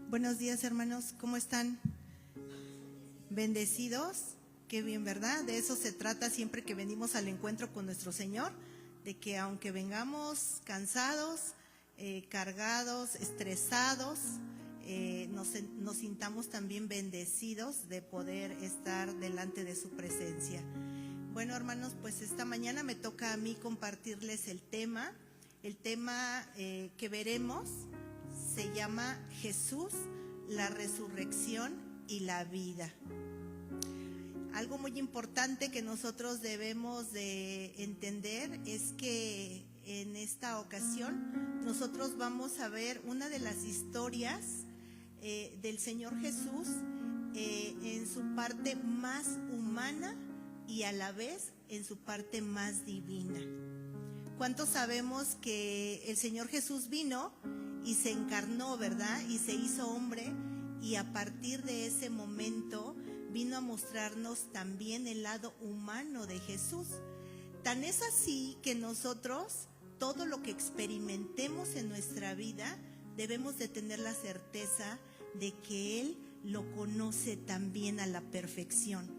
Buenos días, hermanos, ¿cómo están? ¿Bendecidos? Qué bien, ¿verdad? De eso se trata siempre que venimos al encuentro con nuestro Señor, de que aunque vengamos cansados, cargados, estresados, nos sintamos también bendecidos de poder estar delante de su presencia. Bueno, hermanos, pues esta mañana me toca a mí compartirles el tema que veremos se llama Jesús, la resurrección y la vida. Algo muy importante que nosotros debemos de entender es que en esta ocasión nosotros vamos a ver una de las historias del Señor Jesús en su parte más humana y a la vez en su parte más divina. ¿Cuántos sabemos que el Señor Jesús vino y se encarnó, verdad? Y se hizo hombre, y a partir de ese momento vino a mostrarnos también el lado humano de Jesús. Tan es así que nosotros, todo lo que experimentemos en nuestra vida, debemos de tener la certeza de que Él lo conoce también a la perfección.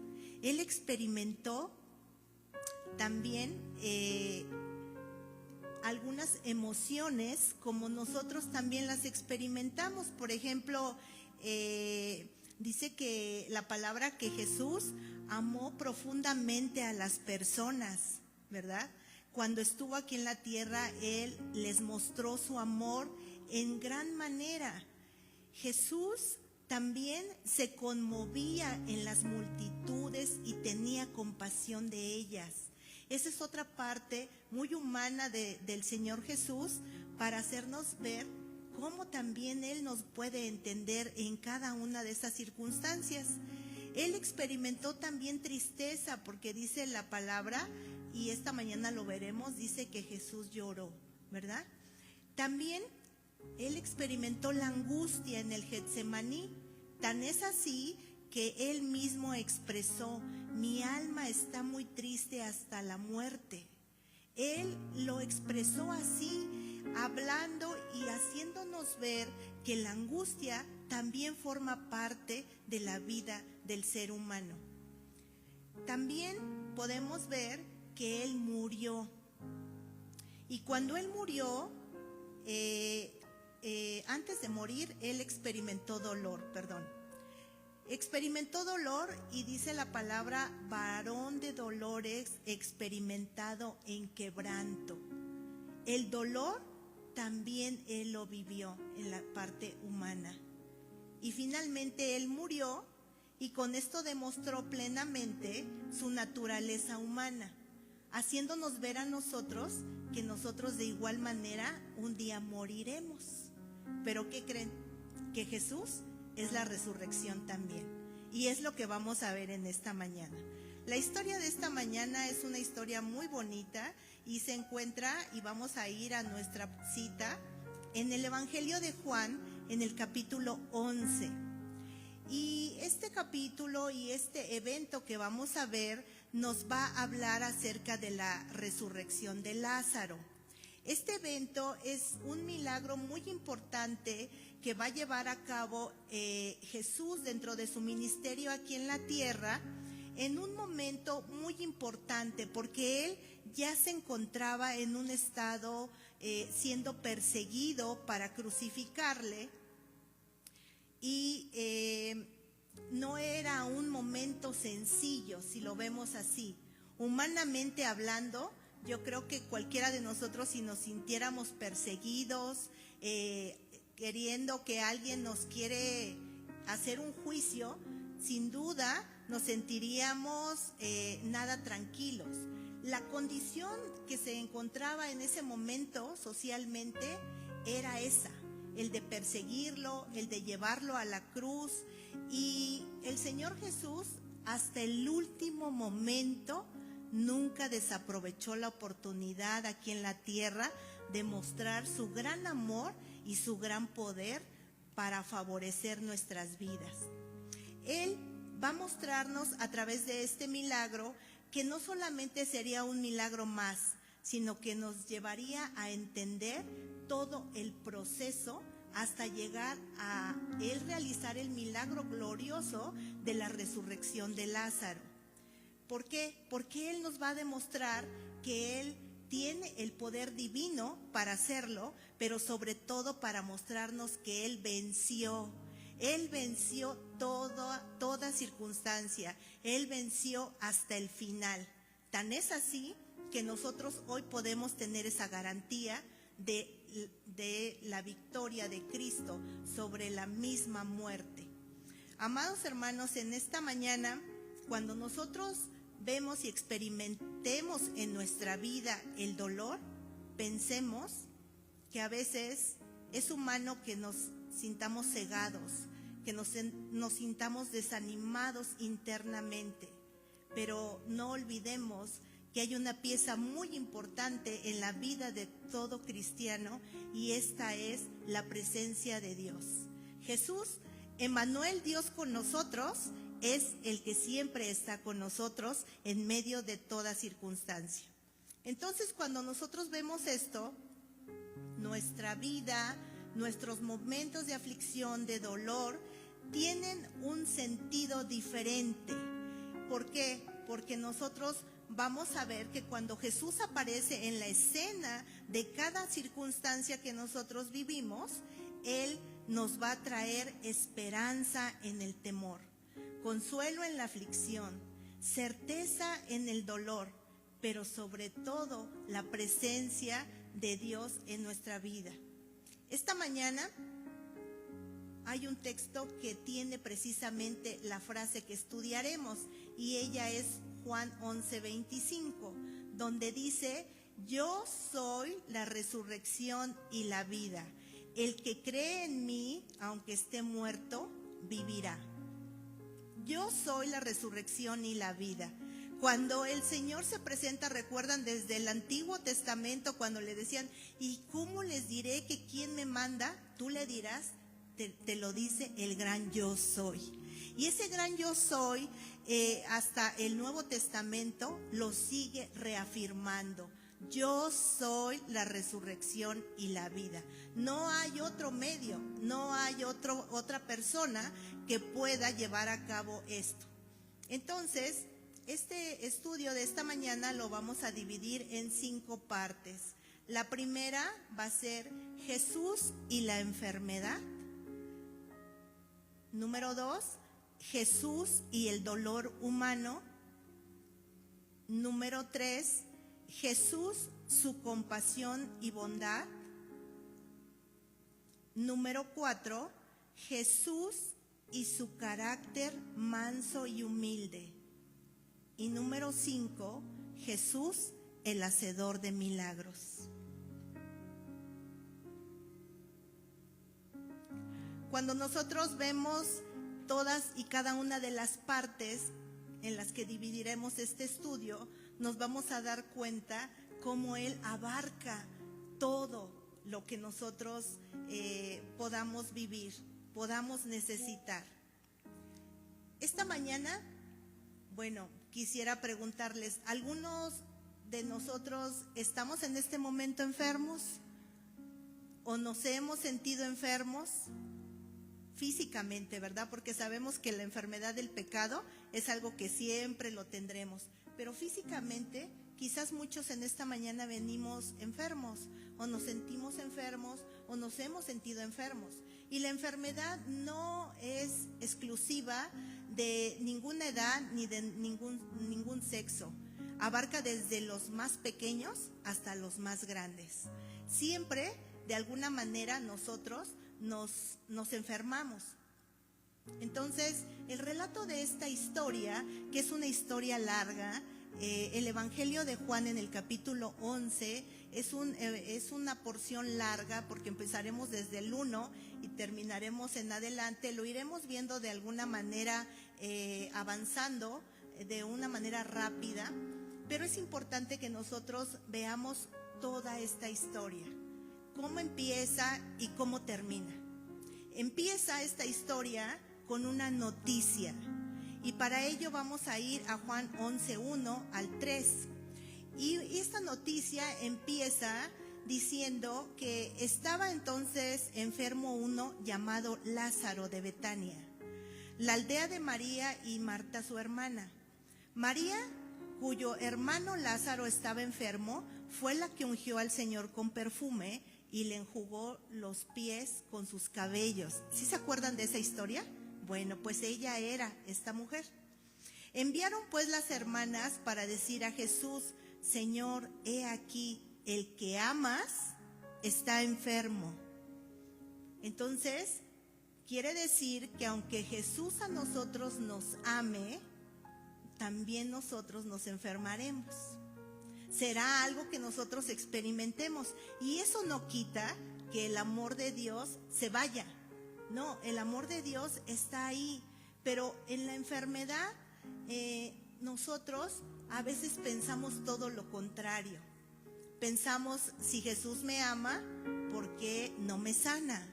Él experimentó también algunas emociones como nosotros también las experimentamos. Por ejemplo, dice que la palabra que Jesús amó profundamente a las personas, ¿verdad? Cuando estuvo aquí en la tierra, Él les mostró su amor en gran manera. Jesús también se conmovía en las multitudes y tenía compasión de ellas. Esa es otra parte muy humana del Señor Jesús, para hacernos ver cómo también Él nos puede entender en cada una de esas circunstancias. Él experimentó también tristeza, porque dice la palabra, y esta mañana lo veremos, dice que Jesús lloró, ¿verdad? También Él experimentó la angustia en el Getsemaní. Tan es así que Él mismo expresó: mi alma está muy triste hasta la muerte. Él lo expresó así, hablando y haciéndonos ver que la angustia también forma parte de la vida del ser humano. También podemos ver que Él murió. Y cuando Él murió, antes de morir, Él experimentó dolor, Experimentó dolor, y dice la palabra: varón de dolores, experimentado en quebranto. El dolor también Él lo vivió en la parte humana. Y finalmente Él murió, y con esto demostró plenamente su naturaleza humana, haciéndonos ver a nosotros que nosotros de igual manera un día moriremos. Pero ¿qué creen? Que Jesús es la resurrección también, y es lo que vamos a ver en esta mañana. La historia de esta mañana es una historia muy bonita y se encuentra, y vamos a ir a nuestra cita, en el Evangelio de Juan, en el capítulo 11. Y este capítulo y este evento que vamos a ver nos va a hablar acerca de la resurrección de Lázaro. Este evento es un milagro muy importante que va a llevar a cabo Jesús dentro de su ministerio aquí en la tierra, en un momento muy importante, porque Él ya se encontraba en un estado siendo perseguido para crucificarle, y no era un momento sencillo, si lo vemos así. Humanamente hablando, yo creo que cualquiera de nosotros, si nos sintiéramos perseguidos, queriendo que alguien nos quiere hacer un juicio, sin duda nos sentiríamos nada tranquilos. La condición que se encontraba en ese momento socialmente era esa: el de perseguirlo, el de llevarlo a la cruz. Y el Señor Jesús, hasta el último momento, nunca desaprovechó la oportunidad aquí en la tierra de mostrar su gran amor y su gran poder para favorecer nuestras vidas. Él va a mostrarnos a través de este milagro que no solamente sería un milagro más, sino que nos llevaría a entender todo el proceso hasta llegar a Él realizar el milagro glorioso de la resurrección de Lázaro. ¿Por qué? Porque Él nos va a demostrar que Él tiene el poder divino para hacerlo, pero sobre todo para mostrarnos que Él venció toda circunstancia, Él venció hasta el final. Tan es así que nosotros hoy podemos tener esa garantía de la victoria de Cristo sobre la misma muerte. Amados hermanos, en esta mañana, cuando nosotros vemos y experimentemos en nuestra vida el dolor, pensemos que a veces es humano que nos sintamos cegados, que nos sintamos desanimados internamente, pero no olvidemos que hay una pieza muy importante en la vida de todo cristiano, y esta es la presencia de Dios. Jesús, Emmanuel, Dios con nosotros, es el que siempre está con nosotros en medio de toda circunstancia. Entonces, cuando nosotros vemos esto, nuestra vida, nuestros momentos de aflicción, de dolor, tienen un sentido diferente. ¿Por qué? Porque nosotros vamos a ver que cuando Jesús aparece en la escena de cada circunstancia que nosotros vivimos, Él nos va a traer esperanza en el temor, consuelo en la aflicción, certeza en el dolor, pero sobre todo la presencia de Dios en nuestra vida. Esta mañana hay un texto que tiene precisamente la frase que estudiaremos, y ella es Juan 11:25, donde dice: yo soy la resurrección y la vida. El que cree en mí, aunque esté muerto, vivirá. Yo soy la resurrección y la vida. Cuando el Señor se presenta, recuerdan desde el Antiguo Testamento, cuando le decían: ¿y cómo les diré que quién me manda? Tú le dirás, te lo dice el gran yo soy. Y ese gran yo soy, hasta el Nuevo Testamento lo sigue reafirmando. Yo soy la resurrección y la vida. No hay otro medio, no hay otra persona que pueda llevar a cabo esto. Entonces, este estudio de esta mañana lo vamos a dividir en 5 partes. La primera va a ser Jesús y la enfermedad. Número 2, Jesús y el dolor humano. Número 3, Jesús, su compasión y bondad. Número 4, Jesús y su carácter manso y humilde. Y número 5, Jesús, el hacedor de milagros. Cuando nosotros vemos todas y cada una de las partes en las que dividiremos este estudio, nos vamos a dar cuenta cómo Él abarca todo lo que nosotros podamos vivir, podamos necesitar. Esta mañana, quisiera preguntarles, ¿algunos de nosotros estamos en este momento enfermos? ¿O nos hemos sentido enfermos? Físicamente, ¿verdad? Porque sabemos que la enfermedad del pecado es algo que siempre lo tendremos. Pero físicamente, quizás muchos en esta mañana venimos enfermos, o nos sentimos enfermos, o nos hemos sentido enfermos. Y la enfermedad no es exclusiva de ninguna edad ni de ningún sexo. Abarca desde los más pequeños hasta los más grandes. Siempre, de alguna manera, nosotros nos enfermamos. Entonces, el relato de esta historia, que es una historia larga, el Evangelio de Juan en el capítulo 11 es una porción larga, porque empezaremos desde el 1 y terminaremos en adelante. Lo iremos viendo de alguna manera, avanzando de una manera rápida, pero es importante que nosotros veamos toda esta historia, cómo empieza y cómo termina. Empieza esta historia con una noticia, y para ello vamos a ir a Juan 11:1 al 3. Y esta noticia empieza diciendo que estaba entonces enfermo uno llamado Lázaro de Betania, la aldea de María y Marta su hermana. María, cuyo hermano Lázaro estaba enfermo, fue la que ungió al Señor con perfume y le enjugó los pies con sus cabellos. ¿Sí se acuerdan de esa historia? Bueno, pues ella era esta mujer. Enviaron pues las hermanas para decir a Jesús: Señor, he aquí, el que amas está enfermo. Entonces, quiere decir que aunque Jesús a nosotros nos ame, también nosotros nos enfermaremos. Será algo que nosotros experimentemos, y eso no quita que el amor de Dios se vaya. No, el amor de Dios está ahí, pero en la enfermedad nosotros a veces pensamos todo lo contrario. Pensamos: si Jesús me ama, ¿por qué no me sana?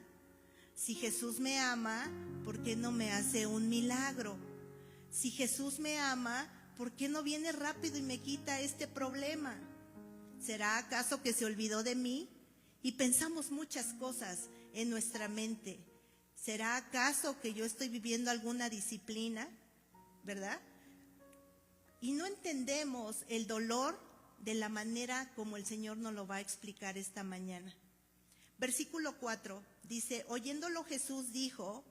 Si Jesús me ama, ¿por qué no me hace un milagro? Si Jesús me ama, ¿por qué no viene rápido y me quita este problema? ¿Será acaso que se olvidó de mí? Y pensamos muchas cosas en nuestra mente. ¿Será acaso que yo estoy viviendo alguna disciplina? ¿Verdad? Y no entendemos el dolor de la manera como el Señor nos lo va a explicar esta mañana. Versículo 4 dice: oyéndolo Jesús dijo: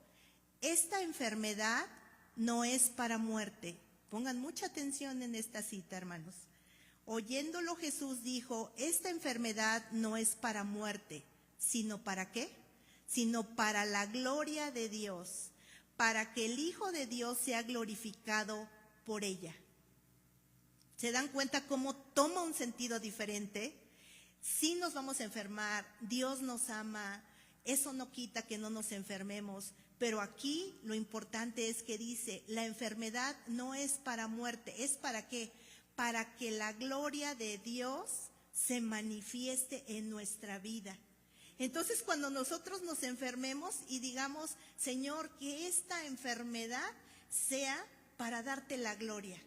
esta enfermedad no es para muerte. Pongan mucha atención en esta cita, hermanos. Oyéndolo Jesús dijo: esta enfermedad no es para muerte, sino ¿para qué? Sino para la gloria de Dios, para que el Hijo de Dios sea glorificado por ella. ¿Se dan cuenta cómo toma un sentido diferente? Sí nos vamos a enfermar, Dios nos ama, eso no quita que no nos enfermemos, pero aquí lo importante es que dice: la enfermedad no es para muerte, ¿es para qué? Para que la gloria de Dios se manifieste en nuestra vida. Entonces, cuando nosotros nos enfermemos y digamos: Señor, que esta enfermedad sea para darte la gloria,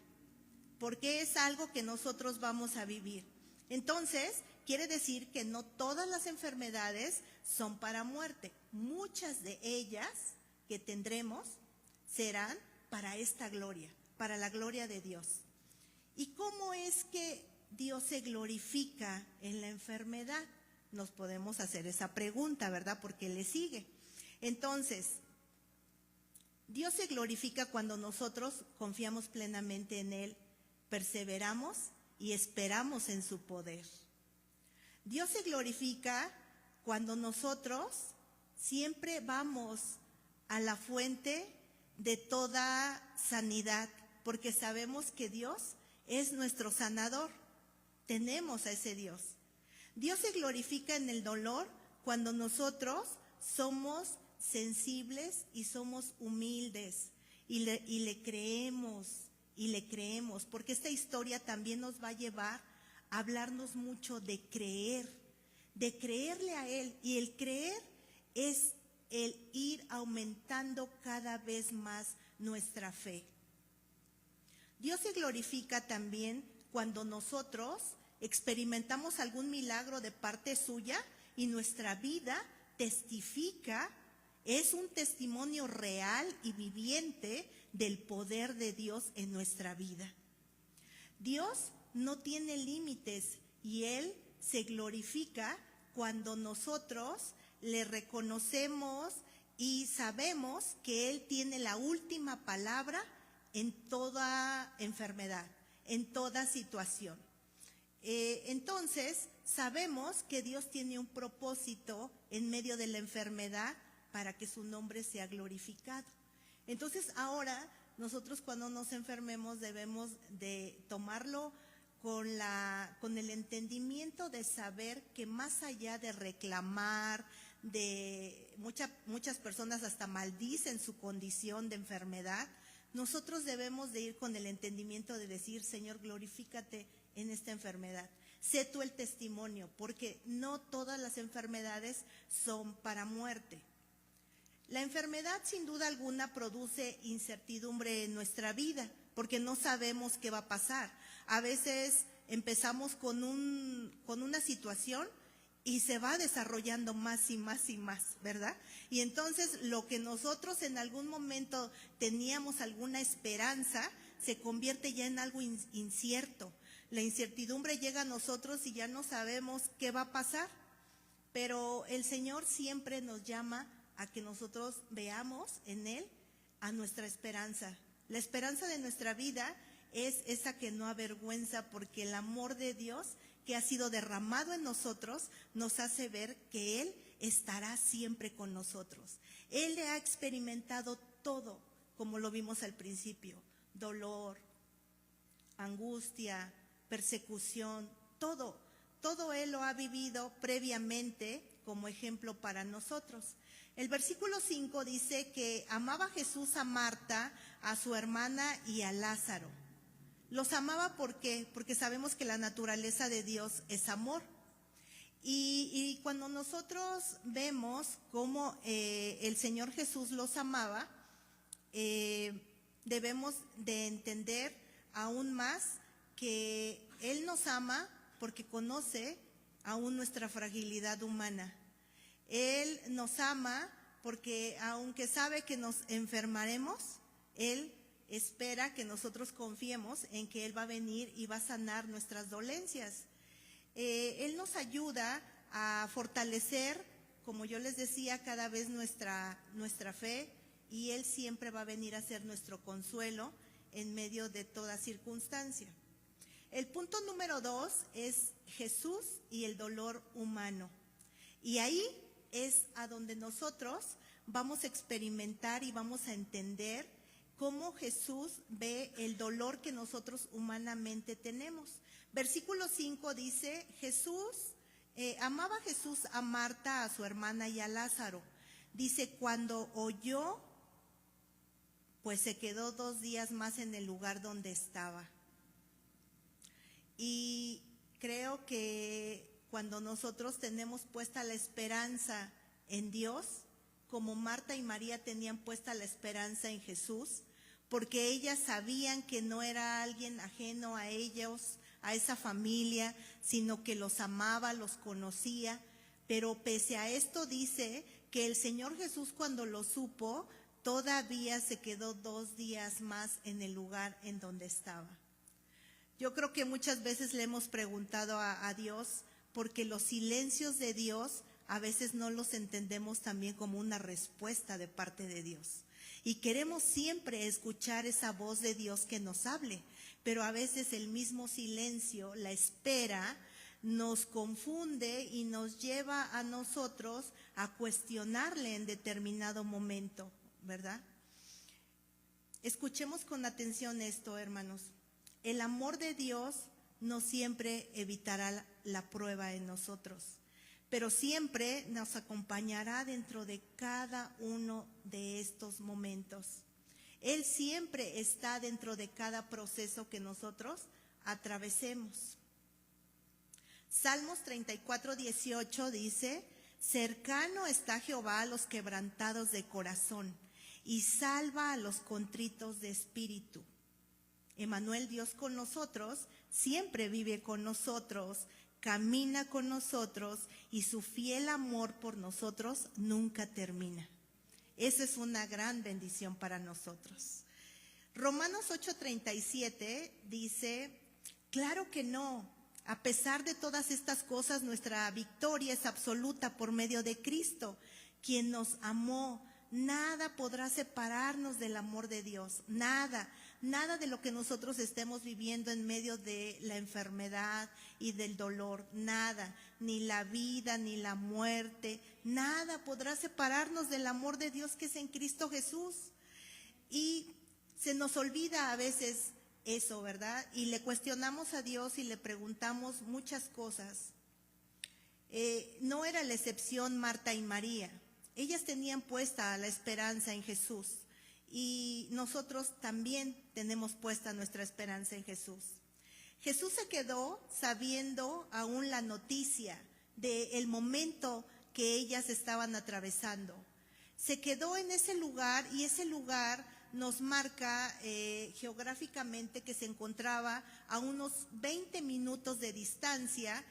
porque es algo que nosotros vamos a vivir. Entonces, quiere decir que no todas las enfermedades son para muerte. Muchas de ellas que tendremos serán para esta gloria, para la gloria de Dios. ¿Y cómo es que Dios se glorifica en la enfermedad? Nos podemos hacer esa pregunta, ¿verdad? Porque le sigue. Entonces, Dios se glorifica cuando nosotros confiamos plenamente en Él, perseveramos y esperamos en su poder. Dios se glorifica cuando nosotros siempre vamos a la fuente de toda sanidad, porque sabemos que Dios es nuestro sanador. Tenemos a ese Dios. Dios se glorifica en el dolor cuando nosotros somos sensibles y somos humildes y le creemos, porque esta historia también nos va a llevar a hablarnos mucho de creerle a Él. Y el creer es el ir aumentando cada vez más nuestra fe. Dios se glorifica también cuando nosotros experimentamos algún milagro de parte suya y nuestra vida testifica, es un testimonio real y viviente del poder de Dios en nuestra vida. Dios no tiene límites y Él se glorifica cuando nosotros le reconocemos y sabemos que Él tiene la última palabra en toda enfermedad, en toda situación. Entonces, sabemos que Dios tiene un propósito en medio de la enfermedad para que su nombre sea glorificado. Entonces, ahora nosotros cuando nos enfermemos debemos de tomarlo con el entendimiento de saber que más allá de reclamar, muchas personas hasta maldicen su condición de enfermedad, nosotros debemos de ir con el entendimiento de decir: Señor, glorifícate en esta enfermedad. Sé tú el testimonio, porque no todas las enfermedades son para muerte. La enfermedad sin duda alguna produce incertidumbre en nuestra vida, porque no sabemos qué va a pasar. A veces empezamos con una situación y se va desarrollando más y más y más, ¿verdad? Y entonces lo que nosotros en algún momento teníamos alguna esperanza, se convierte ya en algo incierto. La incertidumbre llega a nosotros y ya no sabemos qué va a pasar, pero el Señor siempre nos llama a que nosotros veamos en Él a nuestra esperanza. La esperanza de nuestra vida es esa que no avergüenza, porque el amor de Dios que ha sido derramado en nosotros nos hace ver que Él estará siempre con nosotros. Él le ha experimentado todo, como lo vimos al principio: dolor, angustia, persecución, todo Él lo ha vivido previamente como ejemplo para nosotros. El versículo 5 dice que amaba Jesús a Marta, a su hermana y a Lázaro. Los amaba, ¿por qué? Porque sabemos que la naturaleza de Dios es amor. Y cuando nosotros vemos cómo el Señor Jesús los amaba, debemos de entender aún más que Él nos ama porque conoce aún nuestra fragilidad humana. Él nos ama porque aunque sabe que nos enfermaremos, Él espera que nosotros confiemos en que Él va a venir y va a sanar nuestras dolencias. Él nos ayuda a fortalecer, como yo les decía, cada vez nuestra fe, y Él siempre va a venir a ser nuestro consuelo en medio de toda circunstancia. El punto número 2 es Jesús y el dolor humano. Y ahí es a donde nosotros vamos a experimentar y vamos a entender cómo Jesús ve el dolor que nosotros humanamente tenemos. Versículo 5 dice, amaba Jesús a Marta, a su hermana y a Lázaro. Dice, cuando oyó, pues se quedó 2 días más en el lugar donde estaba. Y creo que cuando nosotros tenemos puesta la esperanza en Dios, como Marta y María tenían puesta la esperanza en Jesús, porque ellas sabían que no era alguien ajeno a ellos, a esa familia, sino que los amaba, los conocía. Pero pese a esto dice que el Señor Jesús, cuando lo supo, todavía se quedó 2 días más en el lugar en donde estaba. Yo creo que muchas veces le hemos preguntado a Dios, porque los silencios de Dios a veces no los entendemos también como una respuesta de parte de Dios. Y queremos siempre escuchar esa voz de Dios que nos hable, pero a veces el mismo silencio, la espera, nos confunde y nos lleva a nosotros a cuestionarle en determinado momento, ¿verdad? Escuchemos con atención esto, hermanos. El amor de Dios no siempre evitará la prueba en nosotros, pero siempre nos acompañará dentro de cada uno de estos momentos. Él siempre está dentro de cada proceso que nosotros atravesemos. Salmos 34:18 dice, cercano está Jehová a los quebrantados de corazón y salva a los contritos de espíritu. Emmanuel, Dios con nosotros, siempre vive con nosotros, camina con nosotros y su fiel amor por nosotros nunca termina. Esa es una gran bendición para nosotros. Romanos 8:37 dice, claro que no, a pesar de todas estas cosas, nuestra victoria es absoluta por medio de Cristo, quien nos amó. Nada podrá separarnos del amor de Dios, nada de lo que nosotros estemos viviendo en medio de la enfermedad y del dolor, nada, ni la vida, ni la muerte, nada podrá separarnos del amor de Dios que es en Cristo Jesús. Y se nos olvida a veces eso, ¿verdad? Y le cuestionamos a Dios y le preguntamos muchas cosas. No era la excepción Marta y María. Ellas tenían puesta la esperanza en Jesús y nosotros también tenemos puesta nuestra esperanza en Jesús. Jesús se quedó sabiendo aún la noticia del momento que ellas estaban atravesando. Se quedó en ese lugar y ese lugar nos marca geográficamente que se encontraba a unos 20 minutos de distancia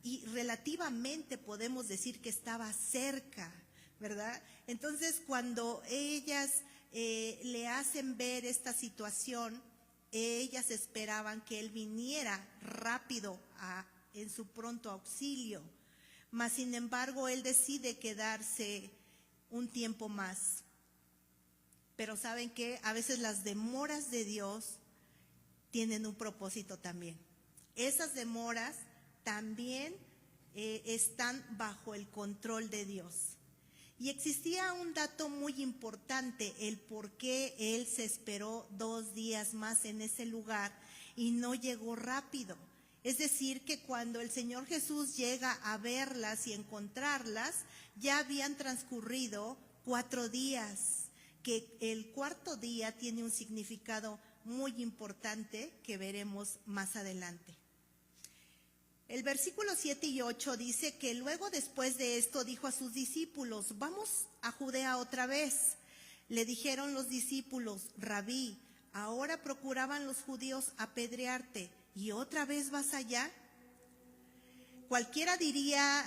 y relativamente podemos decir que estaba cerca, ¿verdad? Entonces, cuando ellas le hacen ver esta situación, ellas esperaban que él viniera rápido en su pronto auxilio, mas sin embargo él decide quedarse un tiempo más. Pero ¿saben qué? A veces las demoras de Dios tienen un propósito también. Esas demoras también están bajo el control de Dios. Y existía un dato muy importante, el por qué él se esperó 2 días más en ese lugar y no llegó rápido. Es decir, que cuando el Señor Jesús llega a verlas y encontrarlas, ya habían transcurrido 4 días, que el cuarto día tiene un significado muy importante que veremos más adelante. El versículo 7 y 8 dice que luego después de esto dijo a sus discípulos: vamos a Judea otra vez. Le dijeron los discípulos: Rabí, ahora procuraban los judíos apedrearte, ¿y otra vez vas allá? Cualquiera diría: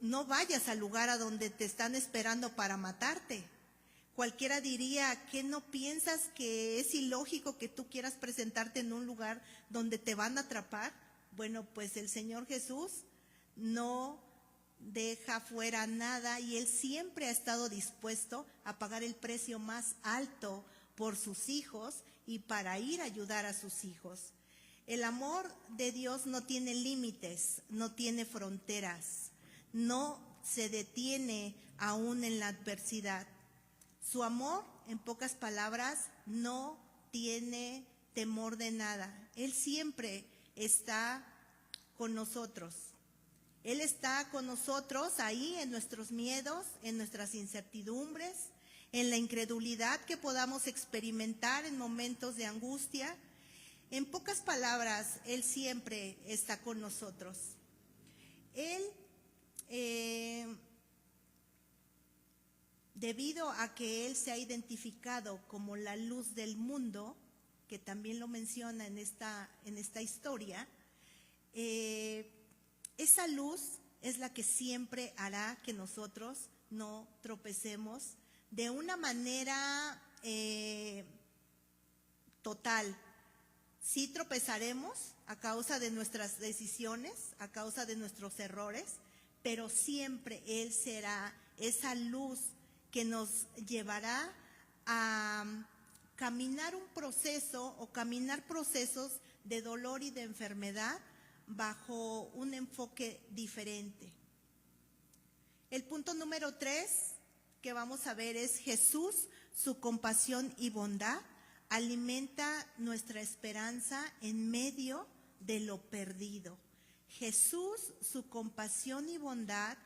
no vayas al lugar a donde te están esperando para matarte. Cualquiera diría: ¿qué no piensas que es ilógico que tú quieras presentarte en un lugar donde te van a atrapar? Bueno, pues el Señor Jesús no deja fuera nada y Él siempre ha estado dispuesto a pagar el precio más alto por sus hijos y para ir a ayudar a sus hijos. El amor de Dios no tiene límites, no tiene fronteras, no se detiene aún en la adversidad. Su amor, en pocas palabras, no tiene temor de nada. Él siempre está con nosotros. Él está con nosotros ahí en nuestros miedos, en nuestras incertidumbres, en la incredulidad que podamos experimentar en momentos de angustia. En pocas palabras, Él siempre está con nosotros. Él, debido a que Él se ha identificado como la luz del mundo, que también lo menciona en esta historia, esa luz es la que siempre hará que nosotros no tropecemos de una manera total. Sí tropezaremos a causa de nuestras decisiones, a causa de nuestros errores, pero siempre Él será esa luz que nos llevará a caminar un proceso o caminar procesos de dolor y de enfermedad bajo un enfoque diferente. El punto número 3 que vamos a ver es: Jesús, su compasión y bondad alimenta nuestra esperanza en medio de lo perdido. Jesús, su compasión y bondad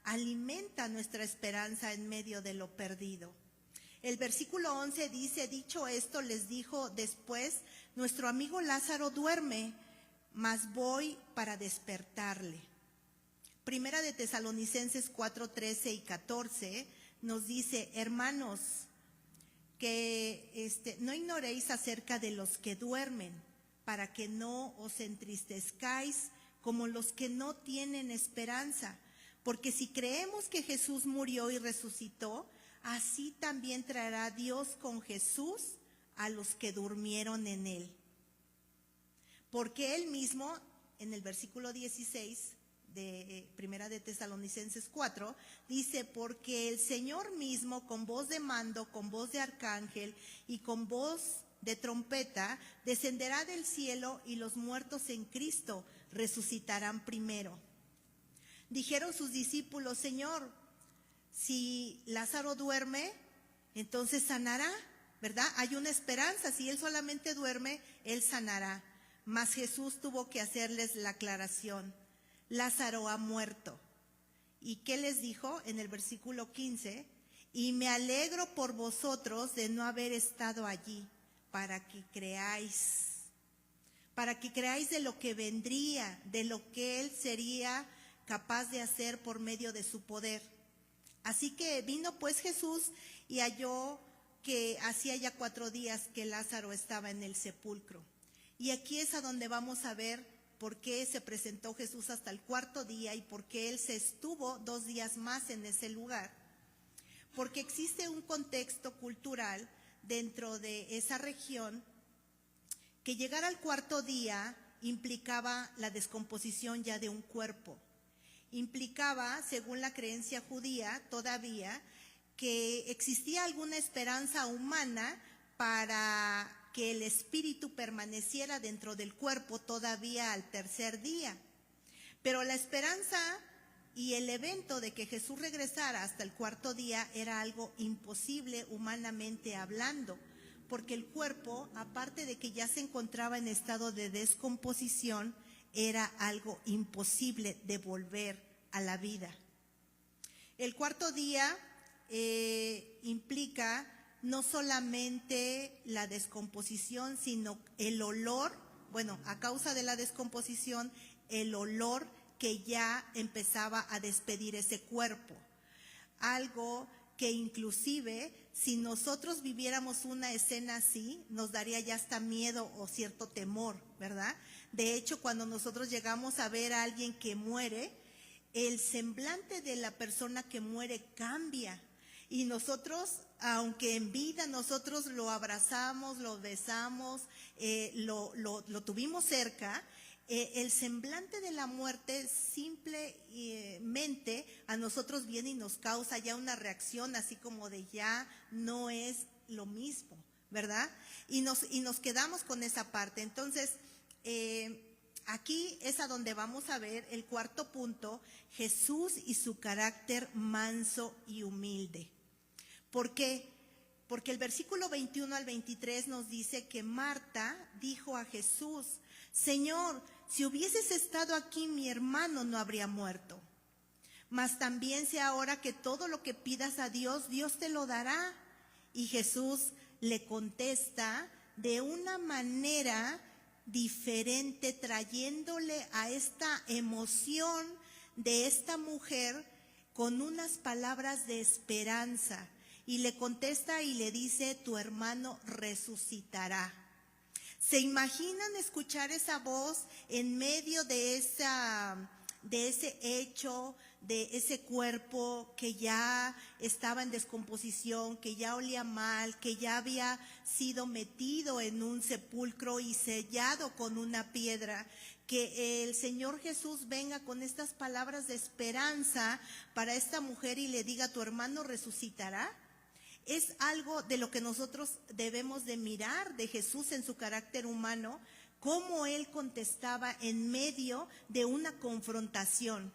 alimenta nuestra esperanza en medio de lo perdido. El versículo 11 dice: dicho esto, les dijo después: nuestro amigo Lázaro duerme, mas voy para despertarle. Primera de Tesalonicenses 4:13 y 14 nos dice: hermanos, que no ignoréis acerca de los que duermen, para que no os entristezcáis como los que no tienen esperanza. Porque si creemos que Jesús murió y resucitó, así también traerá Dios con Jesús a los que durmieron en Él. Porque Él mismo, en el versículo 16 de Primera de Tesalonicenses 4, dice: porque el Señor mismo, con voz de mando, con voz de arcángel y con voz de trompeta, descenderá del cielo, y los muertos en Cristo resucitarán primero. Dijeron sus discípulos: Señor, si Lázaro duerme, entonces sanará, ¿verdad? Hay una esperanza, si él solamente duerme, él sanará. Mas Jesús tuvo que hacerles la aclaración: Lázaro ha muerto. ¿Y qué les dijo en el versículo 15? Y me alegro por vosotros de no haber estado allí, para que creáis de lo que vendría, de lo que él sería capaz de hacer por medio de su poder. Así que vino pues Jesús y halló que hacía ya 4 días que Lázaro estaba en el sepulcro. Y aquí es a donde vamos a ver por qué se presentó Jesús hasta el cuarto día y por qué Él se estuvo 2 días más en ese lugar. Porque existe un contexto cultural dentro de esa región que llegar al cuarto día implicaba la descomposición ya de un cuerpo. Implicaba, según la creencia judía todavía, que existía alguna esperanza humana para que el espíritu permaneciera dentro del cuerpo todavía al tercer día. Pero la esperanza y el evento de que Jesús regresara hasta el cuarto día era algo imposible humanamente hablando, porque el cuerpo, aparte de que ya se encontraba en estado de descomposición, era algo imposible de volver a la vida. El cuarto día implica no solamente la descomposición, sino el olor, a causa de la descomposición, el olor que ya empezaba a despedir ese cuerpo. Algo que inclusive, si nosotros viviéramos una escena así, nos daría ya hasta miedo o cierto temor, ¿verdad? De hecho, cuando nosotros llegamos a ver a alguien que muere, el semblante de la persona que muere cambia. Y nosotros, aunque en vida nosotros lo abrazamos, lo besamos, lo tuvimos cerca, el semblante de la muerte simplemente a nosotros viene y nos causa ya una reacción así como de ya no es lo mismo, ¿verdad? Y nos quedamos con esa parte. Entonces, aquí es a donde vamos a ver el cuarto punto, Jesús y su carácter manso y humilde. ¿Por qué? Porque el versículo 21 al 23 nos dice que Marta dijo a Jesús: Señor, si hubieses estado aquí, mi hermano no habría muerto. Mas también sé ahora que todo lo que pidas a Dios, Dios te lo dará. Y Jesús le contesta de una manera diferente, trayéndole a esta emoción de esta mujer con unas palabras de esperanza. Y le contesta y le dice: tu hermano resucitará. ¿Se imaginan escuchar esa voz en medio de ese hecho, de ese cuerpo que ya estaba en descomposición, que ya olía mal, que ya había sido metido en un sepulcro y sellado con una piedra? Que el Señor Jesús venga con estas palabras de esperanza para esta mujer y le diga: tu hermano resucitará. Es algo de lo que nosotros debemos de mirar de Jesús en su carácter humano, cómo Él contestaba en medio de una confrontación.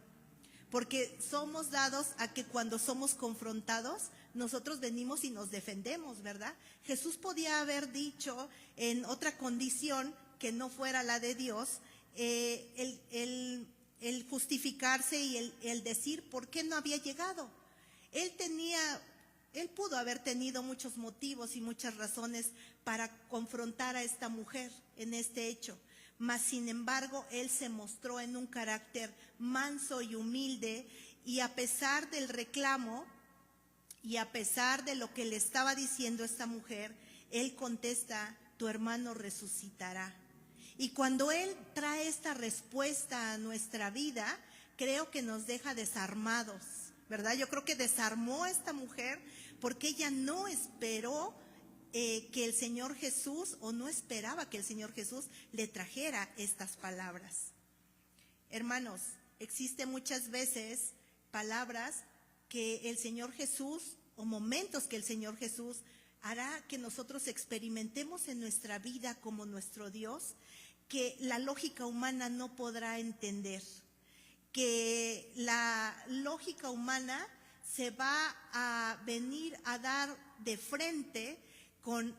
Porque somos dados a que cuando somos confrontados, nosotros venimos y nos defendemos, ¿verdad? Jesús podía haber dicho en otra condición que no fuera la de Dios, el justificarse y el decir por qué no había llegado. Él pudo haber tenido muchos motivos y muchas razones para confrontar a esta mujer en este hecho, mas sin embargo Él se mostró en un carácter manso y humilde, y a pesar del reclamo y a pesar de lo que le estaba diciendo esta mujer, Él contesta: tu hermano resucitará. Y cuando Él trae esta respuesta a nuestra vida, creo que nos deja desarmados, ¿verdad? Yo creo que desarmó a esta mujer porque ella no esperó que el Señor Jesús, o no esperaba que el Señor Jesús le trajera estas palabras. Hermanos, existen muchas veces palabras que el Señor Jesús, o momentos que el Señor Jesús hará que nosotros experimentemos en nuestra vida como nuestro Dios, que la lógica humana no podrá entender, que la lógica humana se va a venir a dar de frente con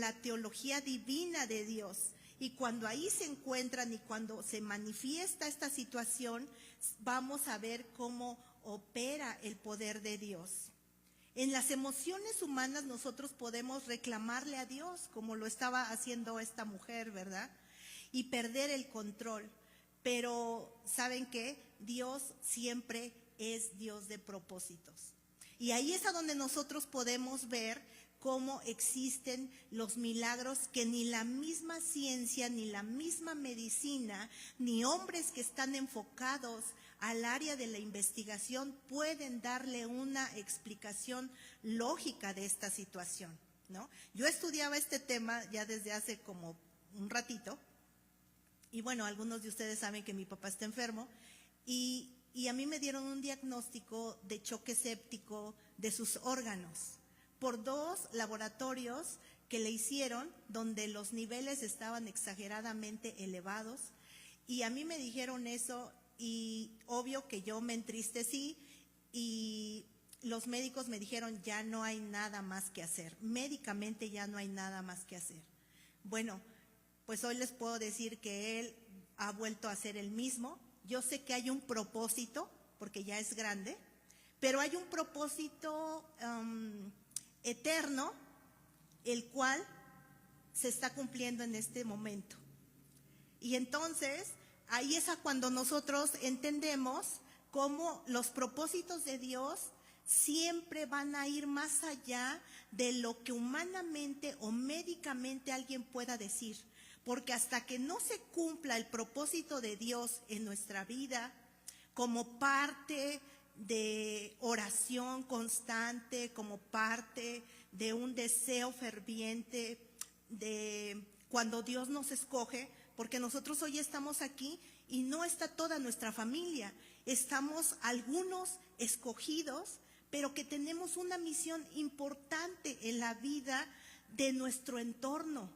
la teología divina de Dios. Y cuando ahí se encuentran y cuando se manifiesta esta situación, vamos a ver cómo opera el poder de Dios. En las emociones humanas nosotros podemos reclamarle a Dios, como lo estaba haciendo esta mujer, ¿verdad? Y perder el control. Pero, ¿saben qué? Dios siempre es Dios de propósitos. Y ahí es a donde nosotros podemos ver cómo existen los milagros que ni la misma ciencia, ni la misma medicina, ni hombres que están enfocados al área de la investigación pueden darle una explicación lógica de esta situación, ¿no? Yo estudiaba este tema ya desde hace como un ratito, y bueno, algunos de ustedes saben que mi papá está enfermo, y a mí me dieron un diagnóstico de choque séptico de sus órganos por 2 laboratorios que le hicieron donde los niveles estaban exageradamente elevados, y a mí me dijeron eso y obvio que yo me entristecí y los médicos me dijeron ya no hay nada más que hacer, médicamente ya no hay nada más que hacer. Bueno, pues hoy les puedo decir que él ha vuelto a ser el mismo. Yo sé que hay un propósito, porque ya es grande, pero hay un propósito eterno, el cual se está cumpliendo en este momento. Y entonces, ahí es cuando nosotros entendemos cómo los propósitos de Dios siempre van a ir más allá de lo que humanamente o médicamente alguien pueda decir. Porque hasta que no se cumpla el propósito de Dios en nuestra vida, como parte de oración constante, como parte de un deseo ferviente, de cuando Dios nos escoge, porque nosotros hoy estamos aquí y no está toda nuestra familia, estamos algunos escogidos, pero que tenemos una misión importante en la vida de nuestro entorno.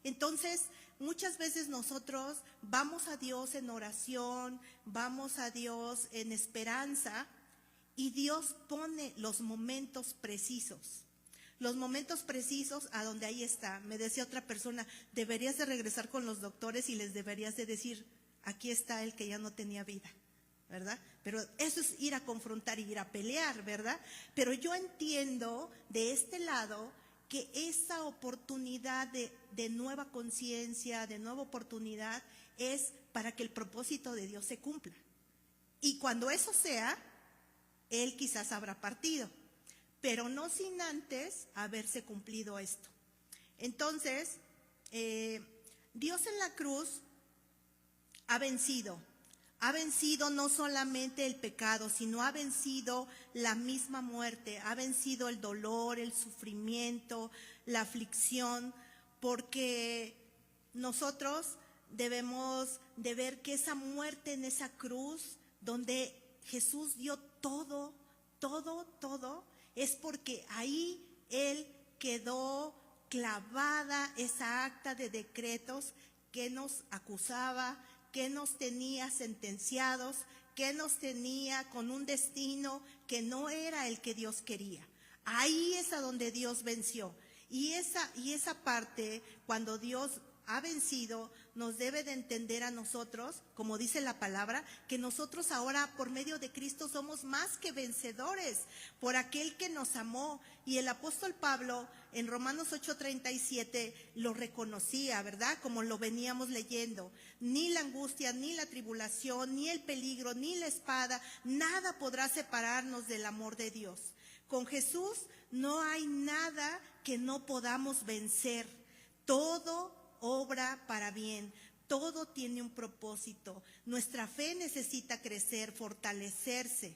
Entonces, muchas veces nosotros vamos a Dios en oración, vamos a Dios en esperanza, y Dios pone los momentos precisos. Los momentos precisos a donde ahí está. Me decía otra persona, deberías de regresar con los doctores y les deberías de decir, aquí está el que ya no tenía vida, ¿verdad? Pero eso es ir a confrontar y ir a pelear, ¿verdad? Pero yo entiendo de este lado que esa oportunidad de nueva conciencia, de nueva oportunidad, es para que el propósito de Dios se cumpla. Y cuando eso sea, Él quizás habrá partido, pero no sin antes haberse cumplido esto. Entonces, Dios en la cruz ha vencido no solamente el pecado, sino ha vencido la misma muerte, ha vencido el dolor, el sufrimiento, la aflicción, porque nosotros debemos de ver que esa muerte en esa cruz, donde Jesús dio todo, es porque ahí Él quedó clavada esa acta de decretos que nos acusaba, que nos tenía sentenciados, que nos tenía con un destino que no era el que Dios quería. Ahí es a donde Dios venció. Y esa parte, cuando Dios ha vencido, nos debe de entender a nosotros, como dice la palabra, que nosotros ahora por medio de Cristo somos más que vencedores por aquel que nos amó. Y el apóstol Pablo en Romanos 8:37 lo reconocía, ¿verdad? Como lo veníamos leyendo. Ni la angustia, ni la tribulación, ni el peligro, ni la espada, nada podrá separarnos del amor de Dios. Con Jesús no hay nada que no podamos vencer. Todo obra para bien, todo tiene un propósito. Nuestra fe necesita crecer, fortalecerse.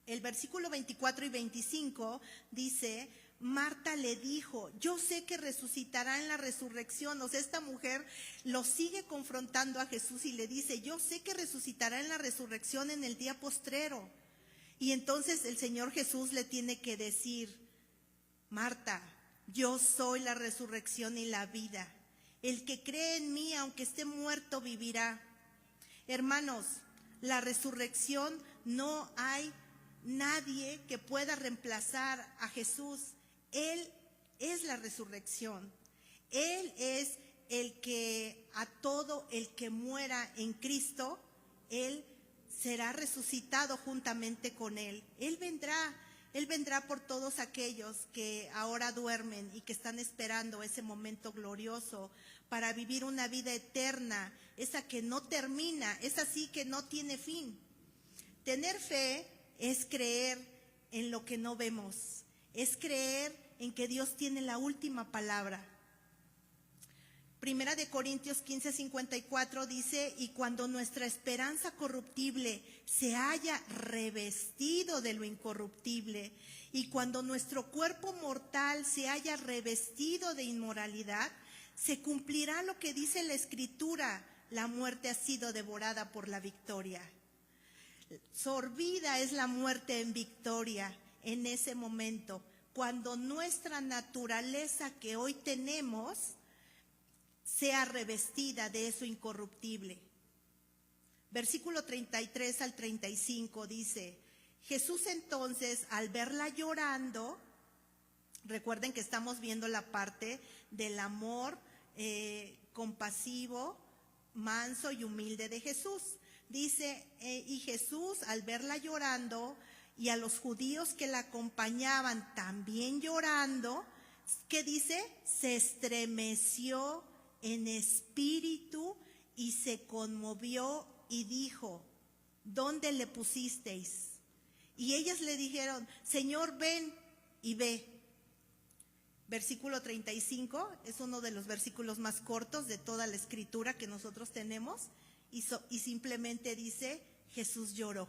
El versículo 24 y 25 dice, Marta le dijo, yo sé que resucitará en la resurrección. O sea, esta mujer lo sigue confrontando a Jesús y le dice, yo sé que resucitará en la resurrección en el día postrero. Y entonces el Señor Jesús le tiene que decir, Marta, yo soy la resurrección y la vida. El que cree en mí, aunque esté muerto, vivirá. Hermanos, la resurrección, no hay nadie que pueda reemplazar a Jesús. Él es la resurrección. Él es el que a todo el que muera en Cristo, Él será resucitado juntamente con Él. Él vendrá por todos aquellos que ahora duermen y que están esperando ese momento glorioso para vivir una vida eterna, esa que no termina, esa sí que no tiene fin. Tener fe es creer en lo que no vemos, es creer en que Dios tiene la última palabra. Primera de Corintios 15:54 dice: y cuando nuestra esperanza corruptible se haya revestido de lo incorruptible, y cuando nuestro cuerpo mortal se haya revestido de inmoralidad, se cumplirá lo que dice la Escritura: la muerte ha sido devorada por la victoria. Sorbida es la muerte en victoria en ese momento, cuando nuestra naturaleza que hoy tenemos sea revestida de eso incorruptible. Versículo 33 al 35 dice: Jesús entonces, al verla llorando, recuerden que estamos viendo la parte del amor compasivo, manso y humilde de Jesús. Dice, y Jesús, al verla llorando, y a los judíos que la acompañaban también llorando, ¿qué dice? Se estremeció en espíritu y se conmovió y dijo: ¿dónde le pusisteis? Y ellas le dijeron: Señor, ven y ve. Versículo 35 es uno de los versículos más cortos de toda la Escritura que nosotros tenemos, y simplemente dice: Jesús lloró,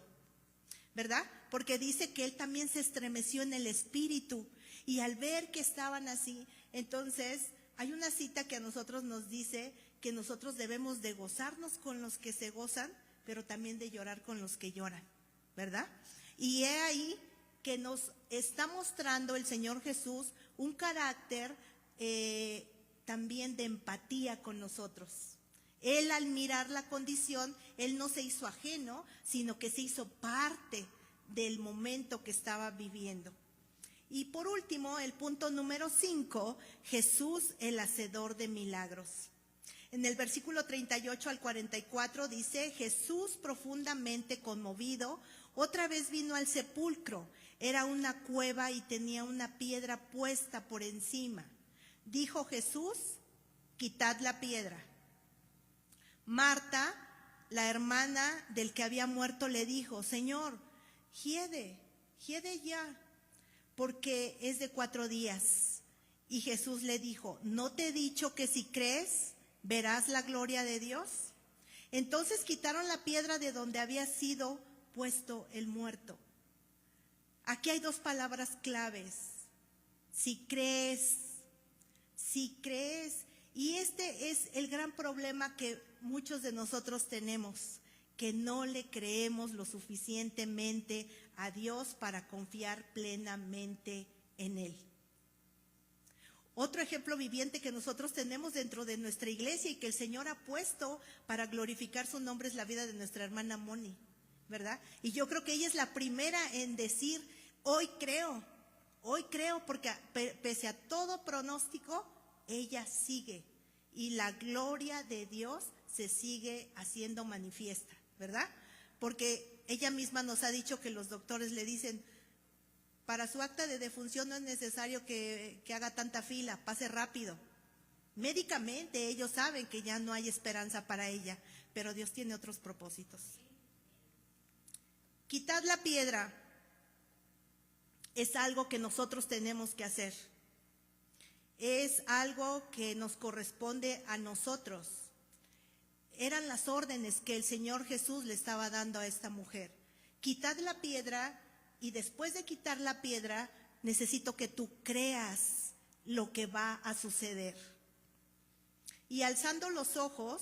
¿verdad? Porque dice que él también se estremeció en el espíritu, y al ver que estaban así, entonces hay una cita que a nosotros nos dice que nosotros debemos de gozarnos con los que se gozan, pero también de llorar con los que lloran, ¿verdad? Y he ahí que nos está mostrando el Señor Jesús un carácter también de empatía con nosotros. Él, al mirar la condición, él no se hizo ajeno, sino que se hizo parte del momento que estaba viviendo. Y por último, el punto número 5, Jesús, el hacedor de milagros. En el versículo 38 al 44 dice: Jesús, profundamente conmovido, otra vez vino al sepulcro. Era una cueva y tenía una piedra puesta por encima. Dijo Jesús: quitad la piedra. Marta, la hermana del que había muerto, le dijo: Señor, hiede ya, porque es de 4 días. Y Jesús le dijo: ¿no te he dicho que si crees, verás la gloria de Dios? Entonces quitaron la piedra de donde había sido puesto el muerto. Aquí hay 2 palabras claves: si crees. Y este es el gran problema que muchos de nosotros tenemos, que no le creemos lo suficientemente a Dios para confiar plenamente en Él. Otro ejemplo viviente que nosotros tenemos dentro de nuestra iglesia y que el Señor ha puesto para glorificar su nombre es la vida de nuestra hermana Moni, ¿verdad? Y yo creo que ella es la primera en decir: hoy creo, porque pese a todo pronóstico, ella sigue, y la gloria de Dios se sigue haciendo manifiesta, ¿verdad? Porque ella misma nos ha dicho que los doctores le dicen: para su acta de defunción no es necesario que haga tanta fila, pase rápido. Médicamente ellos saben que ya no hay esperanza para ella, pero Dios tiene otros propósitos. Quitad la piedra es algo que nosotros tenemos que hacer. Es algo que nos corresponde a nosotros. Eran las órdenes que el Señor Jesús le estaba dando a esta mujer. Quitad la piedra, y después de quitar la piedra, necesito que tú creas lo que va a suceder. Y alzando los ojos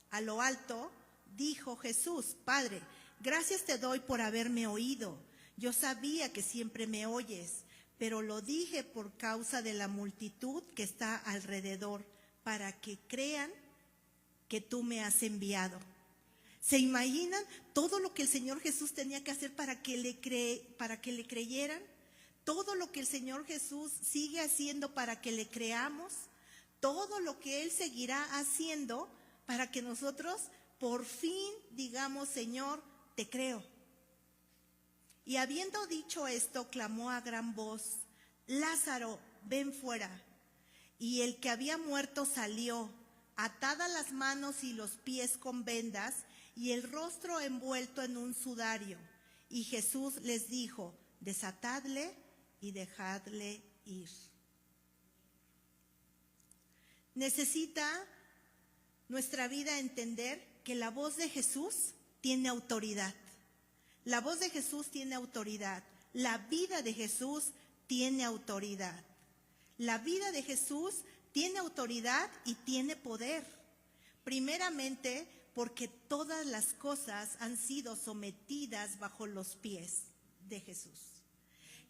a lo alto, dijo Jesús: Padre, gracias te doy por haberme oído. Yo sabía que siempre me oyes, pero lo dije por causa de la multitud que está alrededor, para que crean que tú me has enviado. ¿Se imaginan todo lo que el Señor Jesús tenía que hacer para que le creyeran? Todo lo que el Señor Jesús sigue haciendo para que le creamos, todo lo que Él seguirá haciendo para que nosotros por fin digamos: Señor, te creo. Y habiendo dicho esto, clamó a gran voz: Lázaro, ven fuera. Y el que había muerto salió, atadas las manos y los pies con vendas, y el rostro envuelto en un sudario. Y Jesús les dijo: desatadle y dejadle ir. Necesita nuestra vida entender que la voz de Jesús tiene autoridad. La voz de Jesús tiene autoridad. La vida de Jesús tiene autoridad. La vida de Jesús tiene autoridad y tiene poder. Primeramente, porque todas las cosas han sido sometidas bajo los pies de Jesús.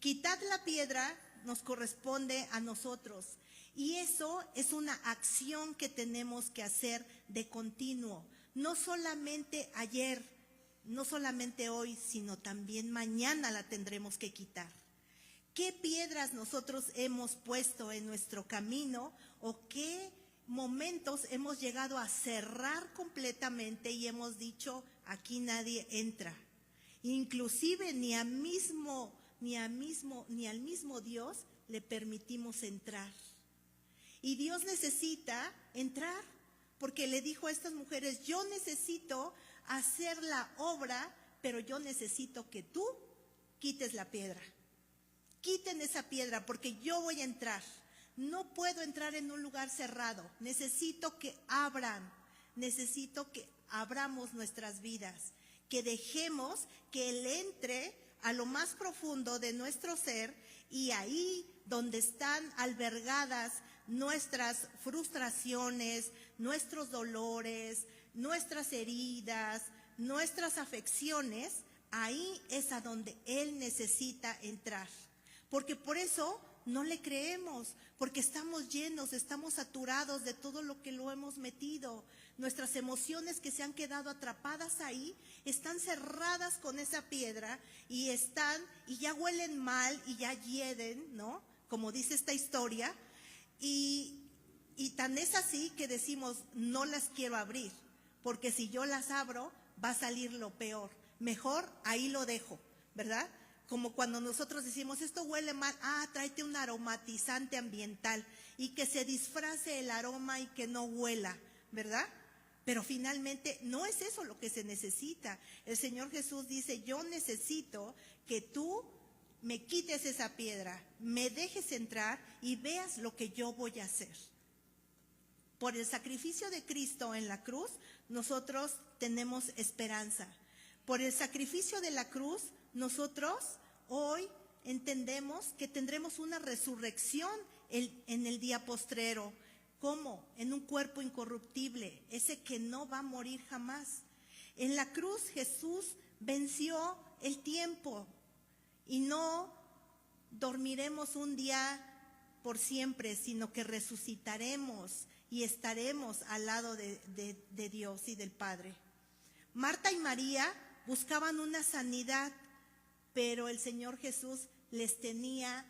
Quitar la piedra nos corresponde a nosotros. Y eso es una acción que tenemos que hacer de continuo. No solamente ayer, no solamente hoy, sino también mañana la tendremos que quitar. ¿Qué piedras nosotros hemos puesto en nuestro camino o qué momentos hemos llegado a cerrar completamente y hemos dicho, aquí nadie entra? Inclusive ni al mismo Dios le permitimos entrar. Y Dios necesita entrar, porque le dijo a estas mujeres, yo necesito hacer la obra, pero yo necesito que tú quites la piedra. Quiten esa piedra, porque yo voy a entrar. No puedo entrar en un lugar cerrado. Necesito que abran, necesito que abramos nuestras vidas, que dejemos que Él entre a lo más profundo de nuestro ser, y ahí donde están albergadas nuestras frustraciones, nuestros dolores, nuestras heridas, nuestras afecciones, ahí es a donde Él necesita entrar. Porque por eso no le creemos, porque estamos llenos, estamos saturados de todo lo que lo hemos metido. Nuestras emociones que se han quedado atrapadas ahí están cerradas con esa piedra y ya huelen mal y ya hieden, ¿no? Como dice esta historia. Y tan es así que decimos, no las quiero abrir, porque si yo las abro va a salir lo peor. Mejor ahí lo dejo, ¿verdad? Como cuando nosotros decimos, esto huele mal, tráete un aromatizante ambiental y que se disfrace el aroma y que no huela, ¿verdad? Pero finalmente no es eso lo que se necesita. El Señor Jesús dice, yo necesito que tú me quites esa piedra, me dejes entrar y veas lo que yo voy a hacer. Por el sacrificio de Cristo en la cruz, nosotros tenemos esperanza. Por el sacrificio de la cruz, nosotros hoy entendemos que tendremos una resurrección en el día postrero. ¿Cómo? En un cuerpo incorruptible, ese que no va a morir jamás. En la cruz Jesús venció el tiempo y no dormiremos un día por siempre, sino que resucitaremos y estaremos al lado de Dios y del Padre. Marta y María buscaban una sanidad, pero el Señor Jesús les tenía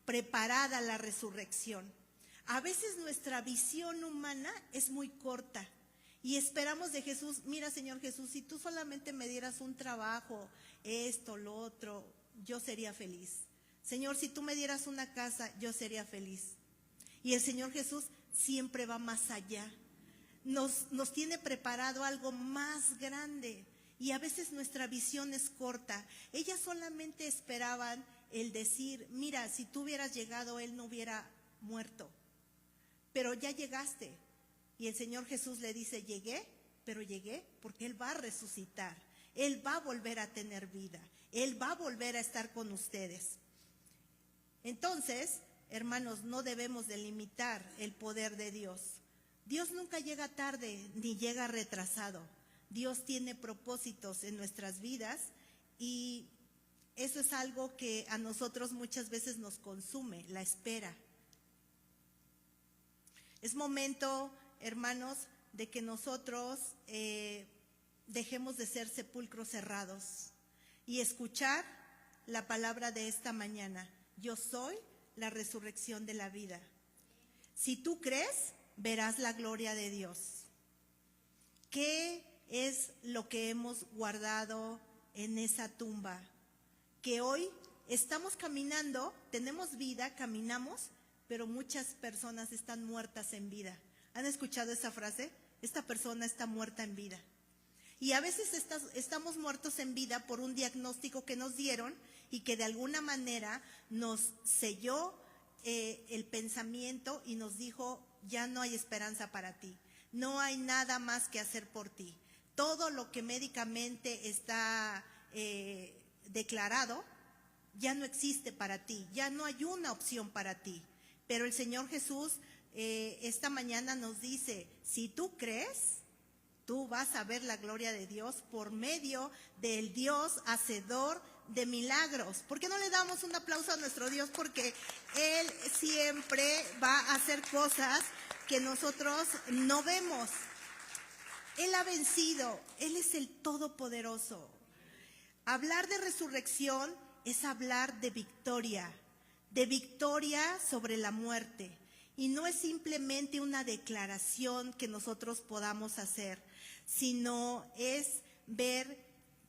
preparada la resurrección. A veces nuestra visión humana es muy corta y esperamos de Jesús, mira Señor Jesús, si tú solamente me dieras un trabajo, esto, lo otro, yo sería feliz. Señor, si tú me dieras una casa, yo sería feliz. Y el Señor Jesús siempre va más allá. Nos tiene preparado algo más grande y a veces nuestra visión es corta. Ellas solamente esperaban el decir, mira, si tú hubieras llegado, él no hubiera muerto. Pero ya llegaste. Y el Señor Jesús le dice, llegué, pero llegué porque Él va a resucitar. Él va a volver a tener vida. Él va a volver a estar con ustedes. Entonces, hermanos, no debemos de limitar el poder de Dios. Dios nunca llega tarde ni llega retrasado. Dios tiene propósitos en nuestras vidas y eso es algo que a nosotros muchas veces nos consume, la espera. Es momento, hermanos, de que nosotros dejemos de ser sepulcros cerrados y escuchar la palabra de esta mañana. Yo soy la resurrección de la vida. Si tú crees, verás la gloria de Dios. ¿Qué es lo que hemos guardado en esa tumba? Que hoy estamos caminando, tenemos vida, caminamos, pero muchas personas están muertas en vida. ¿Han escuchado esa frase? Esta persona está muerta en vida. Y a veces estamos muertos en vida por un diagnóstico que nos dieron y que de alguna manera nos selló el pensamiento y nos dijo, ya no hay esperanza para ti. No hay nada más que hacer por ti. Todo lo que médicamente está declarado ya no existe para ti, ya no hay una opción para ti. Pero el Señor Jesús esta mañana nos dice, si tú crees, tú vas a ver la gloria de Dios por medio del Dios hacedor de milagros. ¿Por qué no le damos un aplauso a nuestro Dios? Porque Él siempre va a hacer cosas que nosotros no vemos. Él ha vencido, Él es el Todopoderoso. Hablar de resurrección es hablar de victoria sobre la muerte. Y no es simplemente una declaración que nosotros podamos hacer, sino es ver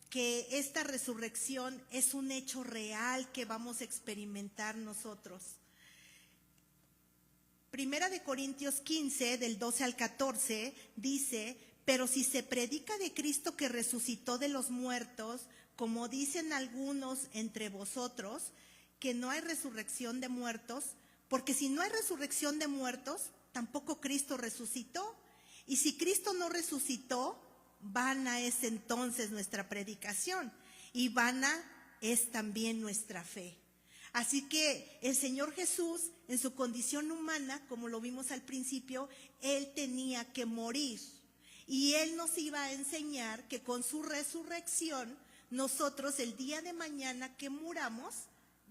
que esta resurrección es un hecho real que vamos a experimentar nosotros. Primera de Corintios 15, del 12 al 14, dice: pero si se predica de Cristo que resucitó de los muertos, como dicen algunos entre vosotros, que no hay resurrección de muertos, porque si no hay resurrección de muertos, tampoco Cristo resucitó. Y si Cristo no resucitó, vana es entonces nuestra predicación, y vana es también nuestra fe. Así que el Señor Jesús, en su condición humana, como lo vimos al principio, Él tenía que morir. Y Él nos iba a enseñar que con su resurrección, nosotros el día de mañana que muramos,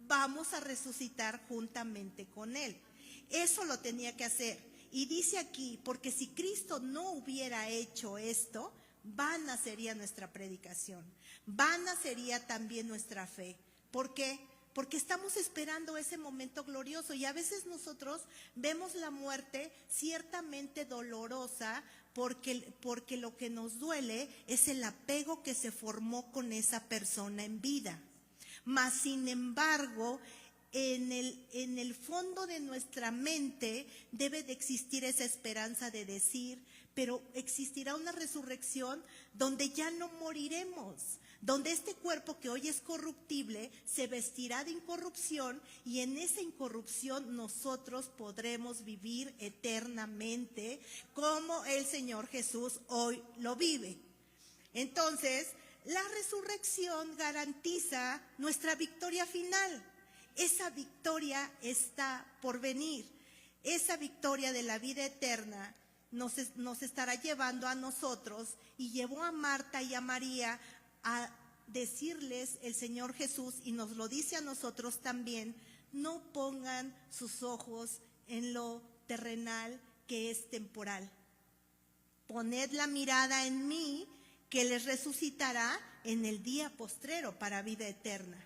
vamos a resucitar juntamente con Él. Eso lo tenía que hacer. Y dice aquí, porque si Cristo no hubiera hecho esto, vana sería nuestra predicación, vana sería también nuestra fe. ¿Por qué? Porque estamos esperando ese momento glorioso y a veces nosotros vemos la muerte ciertamente dolorosa porque lo que nos duele es el apego que se formó con esa persona en vida. Mas, sin embargo, en el fondo de nuestra mente debe de existir esa esperanza de decir, pero existirá una resurrección donde ya no moriremos, donde este cuerpo que hoy es corruptible se vestirá de incorrupción y en esa incorrupción nosotros podremos vivir eternamente como el Señor Jesús hoy lo vive. Entonces, la resurrección garantiza nuestra victoria final. Esa victoria está por venir. Esa victoria de la vida eterna nos estará llevando a nosotros y llevó a Marta y a María a decirles el Señor Jesús, y nos lo dice a nosotros también: no pongan sus ojos en lo terrenal que es temporal. Poned la mirada en mí, que les resucitará en el día postrero para vida eterna.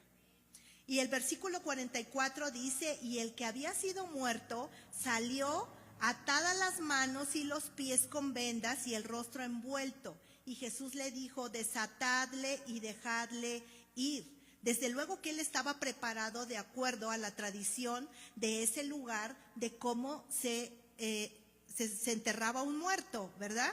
Y el versículo 44 dice: y el que había sido muerto salió atadas las manos y los pies con vendas y el rostro envuelto. Y Jesús le dijo: desatadle y dejadle ir. Desde luego que él estaba preparado de acuerdo a la tradición de ese lugar, de cómo se enterraba un muerto, ¿verdad?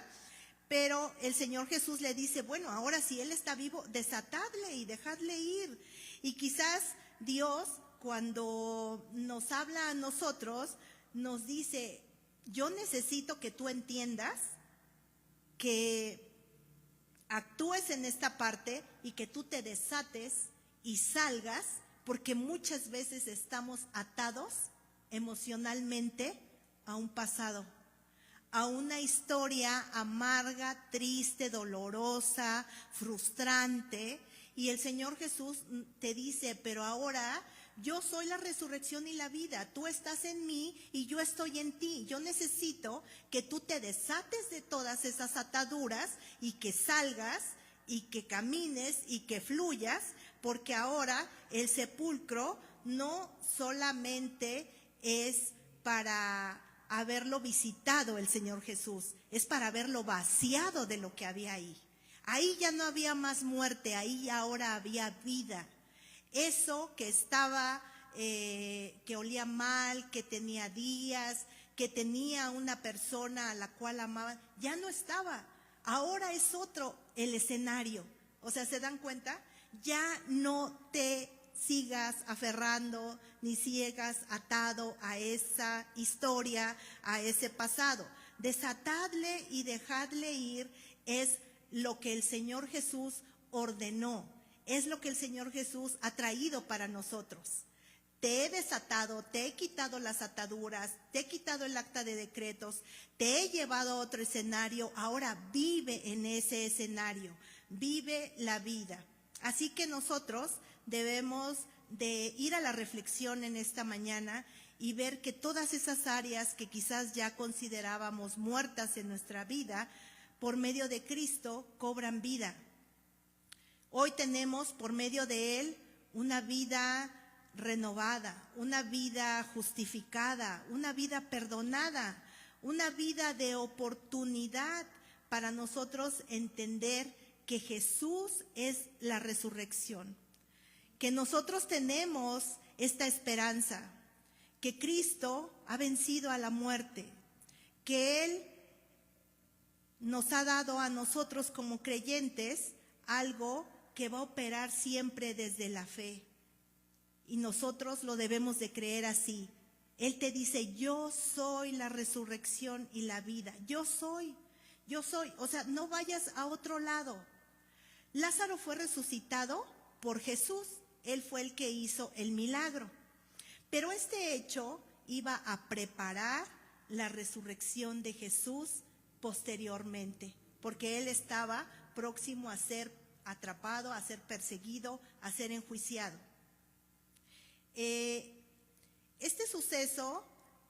Pero el Señor Jesús le dice: bueno, ahora si él está vivo, desatadle y dejadle ir. Y quizás Dios, cuando nos habla a nosotros, nos dice: yo necesito que tú entiendas, que actúes en esta parte y que tú te desates y salgas, porque muchas veces estamos atados emocionalmente a un pasado, a una historia amarga, triste, dolorosa, frustrante. Y el Señor Jesús te dice: pero ahora yo soy la resurrección y la vida, tú estás en mí y yo estoy en ti. Yo necesito que tú te desates de todas esas ataduras y que salgas y que camines y que fluyas, porque ahora el sepulcro no solamente es para haberlo visitado el Señor Jesús, es para haberlo vaciado de lo que había ahí. Ahí ya no había más muerte, ahí ahora había vida. Eso que estaba, que olía mal, que tenía días, que tenía una persona a la cual amaban, ya no estaba. Ahora es otro el escenario. O sea, ¿se dan cuenta? Ya no te sigas aferrando ni sigas atado a esa historia, a ese pasado. Desatadle y dejadle ir es lo que el Señor Jesús ordenó, es lo que el Señor Jesús ha traído para nosotros. Te he desatado, te he quitado las ataduras, te he quitado el acta de decretos, te he llevado a otro escenario, ahora vive en ese escenario, vive la vida. Así que nosotros debemos de ir a la reflexión en esta mañana y ver que todas esas áreas que quizás ya considerábamos muertas en nuestra vida, por medio de Cristo cobran vida. Hoy tenemos por medio de Él una vida renovada, una vida justificada, una vida perdonada, una vida de oportunidad para nosotros entender que Jesús es la resurrección, que nosotros tenemos esta esperanza, que Cristo ha vencido a la muerte, que Él nos ha dado a nosotros como creyentes algo que va a operar siempre desde la fe. Y nosotros lo debemos de creer así. Él te dice, yo soy la resurrección y la vida. Yo soy. O sea, no vayas a otro lado. Lázaro fue resucitado por Jesús. Él fue el que hizo el milagro. Pero este hecho iba a preparar la resurrección de Jesús posteriormente, porque Él estaba próximo a ser atrapado, a ser perseguido, a ser enjuiciado. Este suceso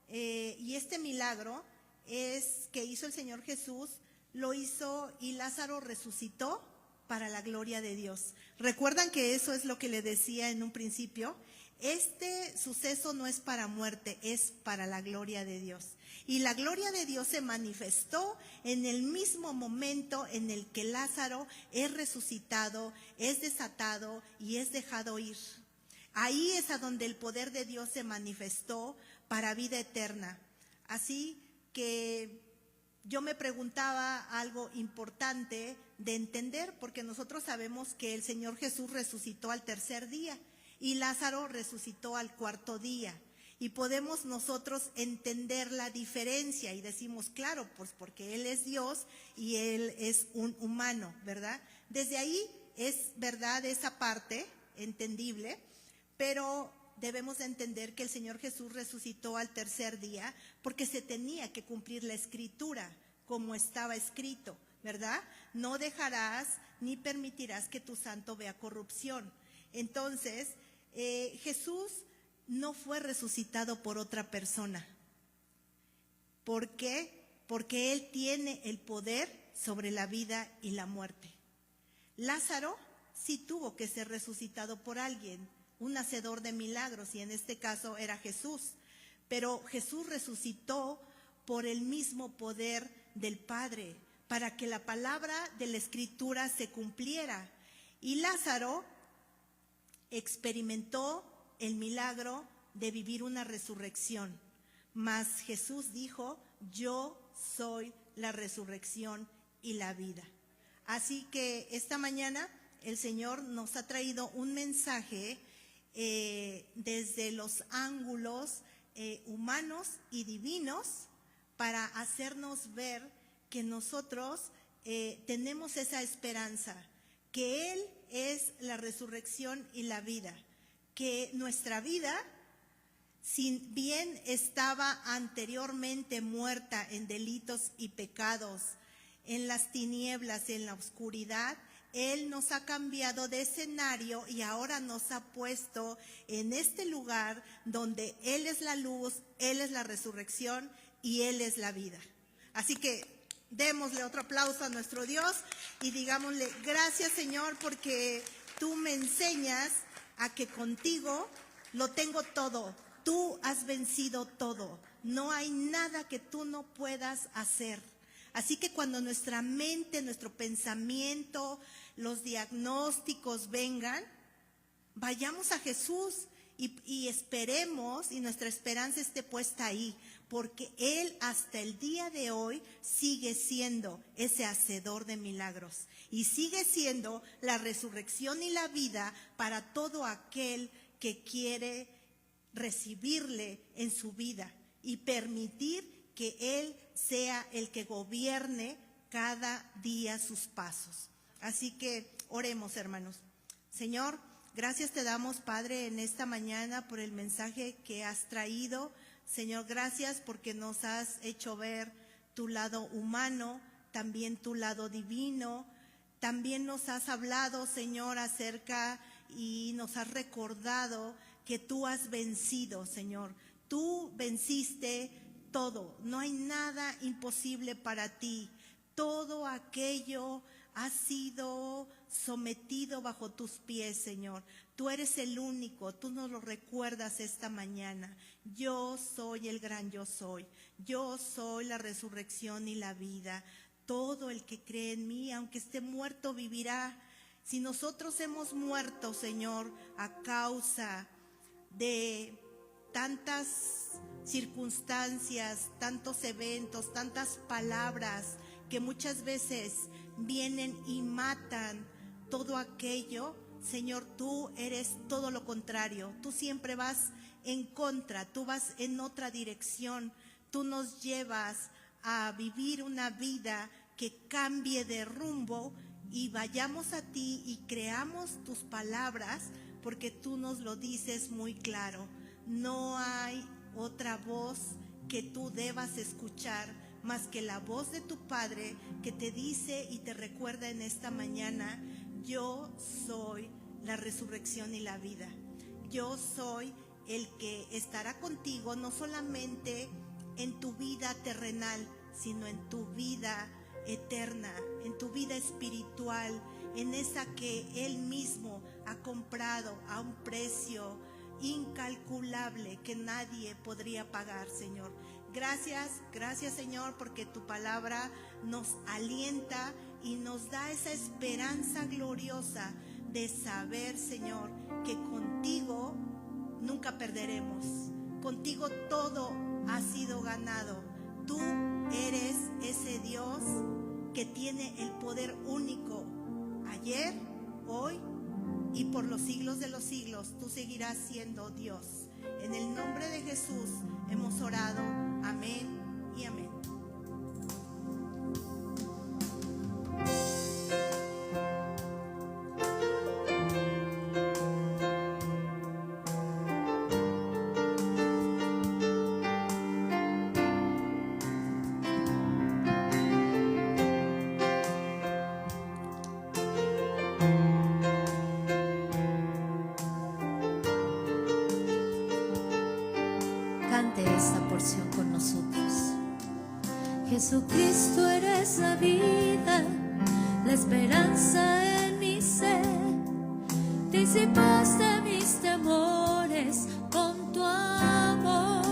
y este milagro que hizo el Señor Jesús, lo hizo y Lázaro resucitó para la gloria de Dios. ¿Recuerdan que eso es lo que le decía en un principio? Este suceso no es para muerte, es para la gloria de Dios. Y la gloria de Dios se manifestó en el mismo momento en el que Lázaro es resucitado, es desatado y es dejado ir. Ahí es a donde el poder de Dios se manifestó para vida eterna. Así que yo me preguntaba algo importante de entender, porque nosotros sabemos que el Señor Jesús resucitó al tercer día y Lázaro resucitó al cuarto día. Y podemos nosotros entender la diferencia y decimos, claro, pues porque Él es Dios y Él es un humano, ¿verdad? Desde ahí es verdad esa parte, entendible, pero debemos de entender que el Señor Jesús resucitó al tercer día porque se tenía que cumplir la Escritura como estaba escrito, ¿verdad? No dejarás ni permitirás que tu santo vea corrupción. Entonces, Jesús no fue resucitado por otra persona. ¿Por qué? Porque Él tiene el poder sobre la vida y la muerte. Lázaro sí tuvo que ser resucitado por alguien, un hacedor de milagros, y en este caso era Jesús. Pero Jesús resucitó por el mismo poder del Padre, para que la palabra de la Escritura se cumpliera. Y Lázaro experimentó el milagro de vivir una resurrección. Mas Jesús dijo, yo soy la resurrección y la vida. Así que esta mañana el Señor nos ha traído un mensaje desde los ángulos humanos y divinos para hacernos ver que nosotros tenemos esa esperanza, que Él es la resurrección y la vida, que nuestra vida, si bien estaba anteriormente muerta en delitos y pecados, en las tinieblas, en la oscuridad, Él nos ha cambiado de escenario y ahora nos ha puesto en este lugar donde Él es la luz, Él es la resurrección y Él es la vida. Así que démosle otro aplauso a nuestro Dios y digámosle, gracias Señor, porque tú me enseñas a que contigo lo tengo todo. Tú has vencido todo. No hay nada que tú no puedas hacer. Así que cuando nuestra mente, nuestro pensamiento, los diagnósticos vengan, vayamos a Jesús y esperemos, y nuestra esperanza esté puesta ahí, porque Él hasta el día de hoy sigue siendo ese hacedor de milagros. y sigue siendo la resurrección y la vida para todo aquel que quiere recibirle en su vida y permitir que Él sea el que gobierne cada día sus pasos. Así que oremos, hermanos. Señor, gracias te damos, Padre, en esta mañana por el mensaje que has traído. Señor, gracias porque nos has hecho ver tu lado humano, también tu lado divino. También nos has hablado, Señor, acerca y nos has recordado que tú has vencido, Señor. Tú venciste todo. No hay nada imposible para ti. Todo aquello ha sido sometido bajo tus pies, Señor. Tú eres el único, tú nos lo recuerdas esta mañana. Yo soy el gran yo soy. Yo soy la resurrección y la vida. Todo el que cree en mí, aunque esté muerto, vivirá. Si nosotros hemos muerto, Señor, a causa de tantas circunstancias, tantos eventos, tantas palabras que muchas veces vienen y matan todo aquello, Señor, tú eres todo lo contrario. Tú siempre vas en contra, tú vas en otra dirección. Tú nos llevas a vivir una vida que cambie de rumbo y vayamos a ti y creamos tus palabras, porque tú nos lo dices muy claro. No hay otra voz que tú debas escuchar más que la voz de tu Padre, que te dice y te recuerda en esta mañana: yo soy la resurrección y la vida. Yo soy el que estará contigo no solamente en tu vida terrenal, sino en tu vida eterna, en tu vida espiritual, en esa que Él mismo ha comprado a un precio incalculable que nadie podría pagar, Señor. Gracias, gracias, Señor, porque tu palabra nos alienta y nos da esa esperanza gloriosa de saber, Señor, que contigo nunca perderemos. Contigo todo ha sido ganado. Tú eres ese Dios que tiene el poder único. Ayer, hoy y por los siglos de los siglos, tú seguirás siendo Dios. En el nombre de Jesús hemos orado. Amén y amén. Cante esta porción con nosotros. Jesucristo, eres la vida, la esperanza en mi ser. Disipaste mis temores con tu amor.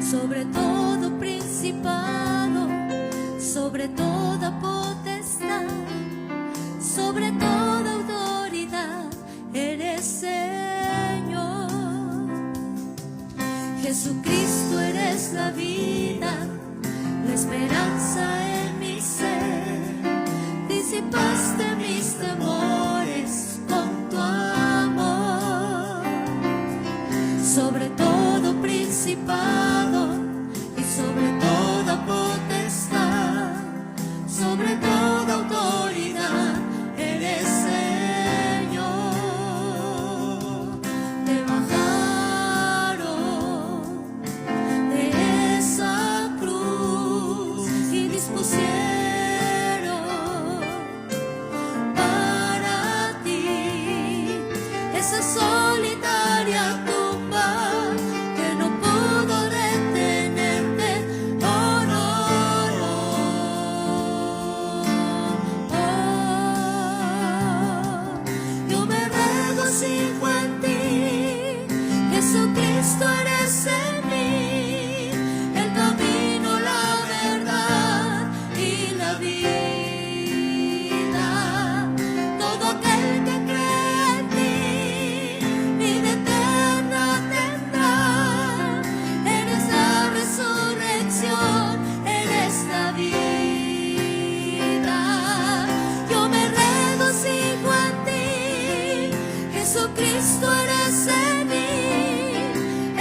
Sobre todo principado, sobre toda potestad, sobre toda autoridad, eres Señor. Jesucristo, eres la vida, la esperanza en mi ser. Disipaste mis temores con tu amor. Sobre todo principado y sobre toda potestad, sobre toda autoridad, eres Señor. Te bajaron de esa cruz y dispusieron para ti esa solitaria tumba que no pudo detenerte. Oh, no, no. Oh, yo me regocijo en ti, Jesucristo, eres en mí, el camino, la verdad y la vida. Todo aquel que cree en ti, vida eterna tendrá. Eres la resurrección, eres la vida. Jesucristo eres en mí,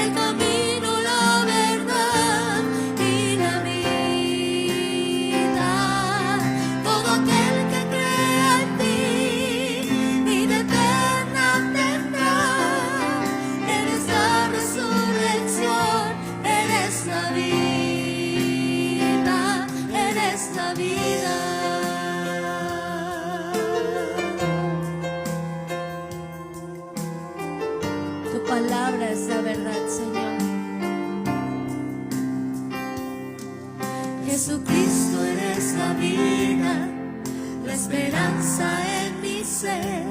el camino, la verdad y la vida. Todo aquel que crea en ti, vida eterna tendrá. Eres la resurrección, eres la vida, eres la vida. Tu palabra es la verdad, Señor. Jesucristo, eres la vida, la esperanza en mi ser.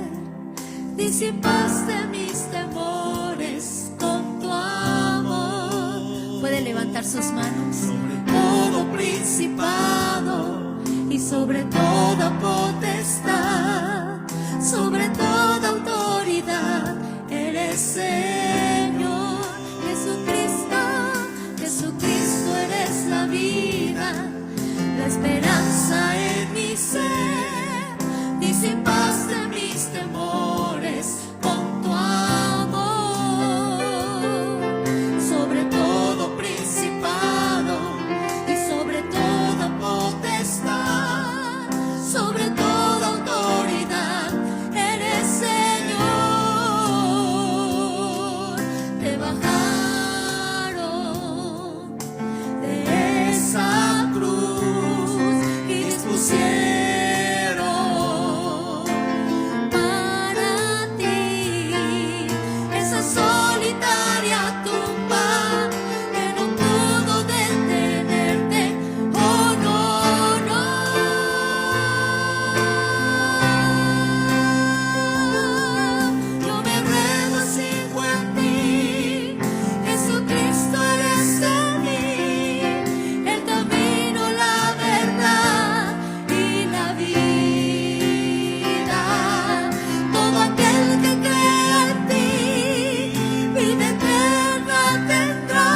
Disipaste mis temores con tu amor. Puede levantar sus manos. Sobre todo principado y sobre toda potestad, sobre toda autoridad, eres Señor. Jesucristo, Jesucristo, eres la vida, la esperanza en mi ser. Disipaste mis temores con tu amor. Sobre todo principado y sobre toda potestad, sobre toda autoridad, eres Señor. Te bajaron de esa cruz y dispusieron para ti esa solitaria tumba que no pudo detenerte. Oh, no, no. Yo me regocijo en ti, Jesucristo, eres en mí, el camino, la verdad y la vida. Todo aquel que crea en ti, vida eterna tendrá.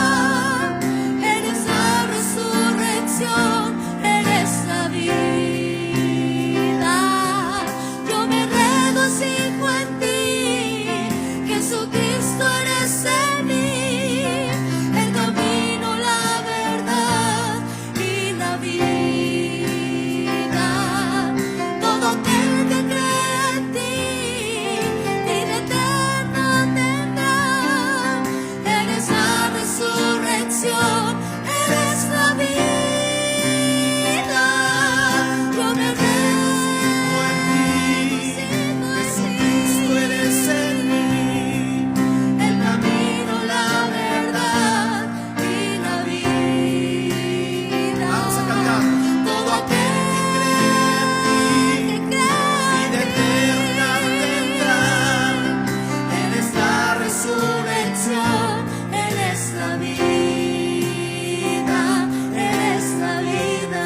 Eres la resurrección, eres la vida. Yo me regocijo en ti, Jesucristo, eres en mí, el camino, la verdad y la vida. Todo aquel que cree en ti, vida eterna tendrá. Eres la resurrección, eres la vida. Yo me regocijo en ti, Jesucristo, eres en mí, el camino, la verdad y la vida. Vamos a cantar. Todo aquel que cree en ti, vida eterna tendrá. Eres la resurrección, eres la vida, eres la vida.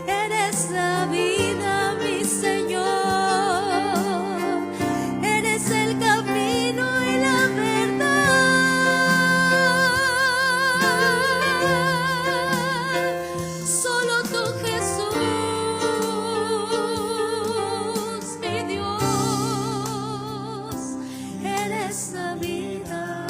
Eres la vida, mi Señor. Eres el camino y la verdad. Solo tú, Jesús, mi Dios, eres la vida.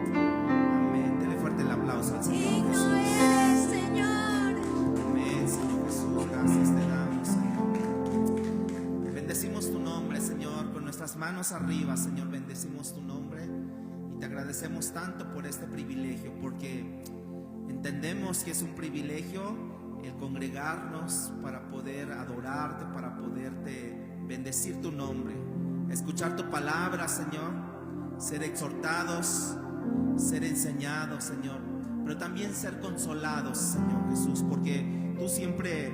Amén. Dele fuerte el aplauso al Señor Digno Jesús. eres, Señor. Amén, Señor Jesús. Gracias te damos, Señor. Bendecimos tu nombre, Señor, con nuestras manos arriba, Señor. Bendecimos tu nombre y te agradecemos tanto por este privilegio, porque entendemos que es un privilegio el congregarnos para poder adorarte, para poderte bendecir tu nombre, escuchar tu palabra, Señor, ser exhortados, ser enseñados, Señor, pero también ser consolados, Señor Jesús, porque tú siempre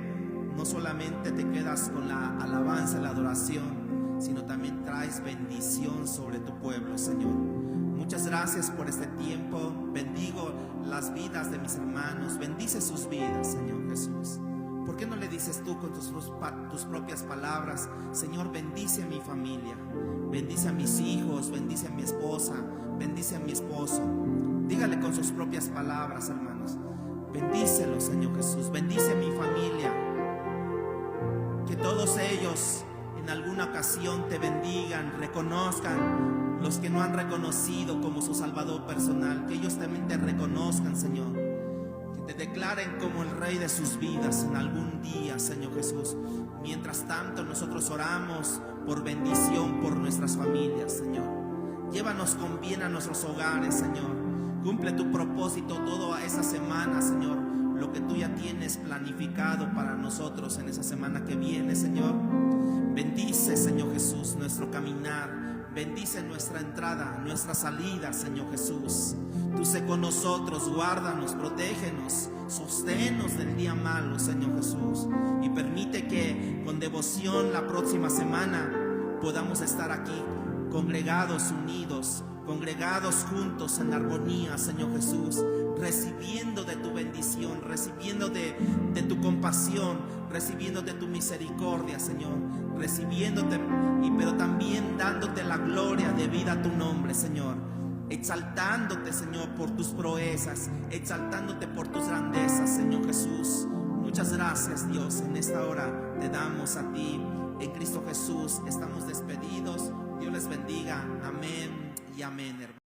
no solamente te quedas con la alabanza, la adoración, sino también traes bendición sobre tu pueblo, Señor. Muchas gracias por este tiempo. Bendigo las vidas de mis hermanos, bendice sus vidas, Señor Jesús. ¿Por qué no le dices tú con tus propias palabras: Señor, bendice a mi familia, bendice a mis hijos, bendice a mi esposa, bendice a mi esposo? Dígale con sus propias palabras, hermanos: bendícelo, Señor Jesús, bendice a mi familia. Que todos ellos en alguna ocasión te bendigan, reconozcan, los que no han reconocido como su Salvador personal, que ellos también te reconozcan, Señor, que te declaren como el Rey de sus vidas en algún día, Señor Jesús. Mientras tanto, nosotros oramos por bendición por nuestras familias, Señor. Llévanos con bien a nuestros hogares, Señor. Cumple tu propósito toda esa semana, Señor, lo que tú ya tienes planificado para nosotros en esa semana que viene, Señor. Bendice, Señor Jesús, nuestro caminar. Bendice nuestra entrada, nuestra salida, Señor Jesús. Tú sé con nosotros, guárdanos, protégenos, sosténnos del día malo, Señor Jesús. Y permite que con devoción la próxima semana podamos estar aquí, congregados, unidos, congregados juntos en armonía, Señor Jesús, recibiendo de tu bendición, recibiendo de tu compasión, recibiendo de tu misericordia, Señor, recibiéndote, pero también dándote la gloria debida a tu nombre, Señor, exaltándote, Señor, por tus proezas, exaltándote por tus grandezas, Señor Jesús. Muchas gracias, Dios. En esta hora te damos a ti, en Cristo Jesús estamos despedidos. Dios les bendiga. Amén y amén, hermanos.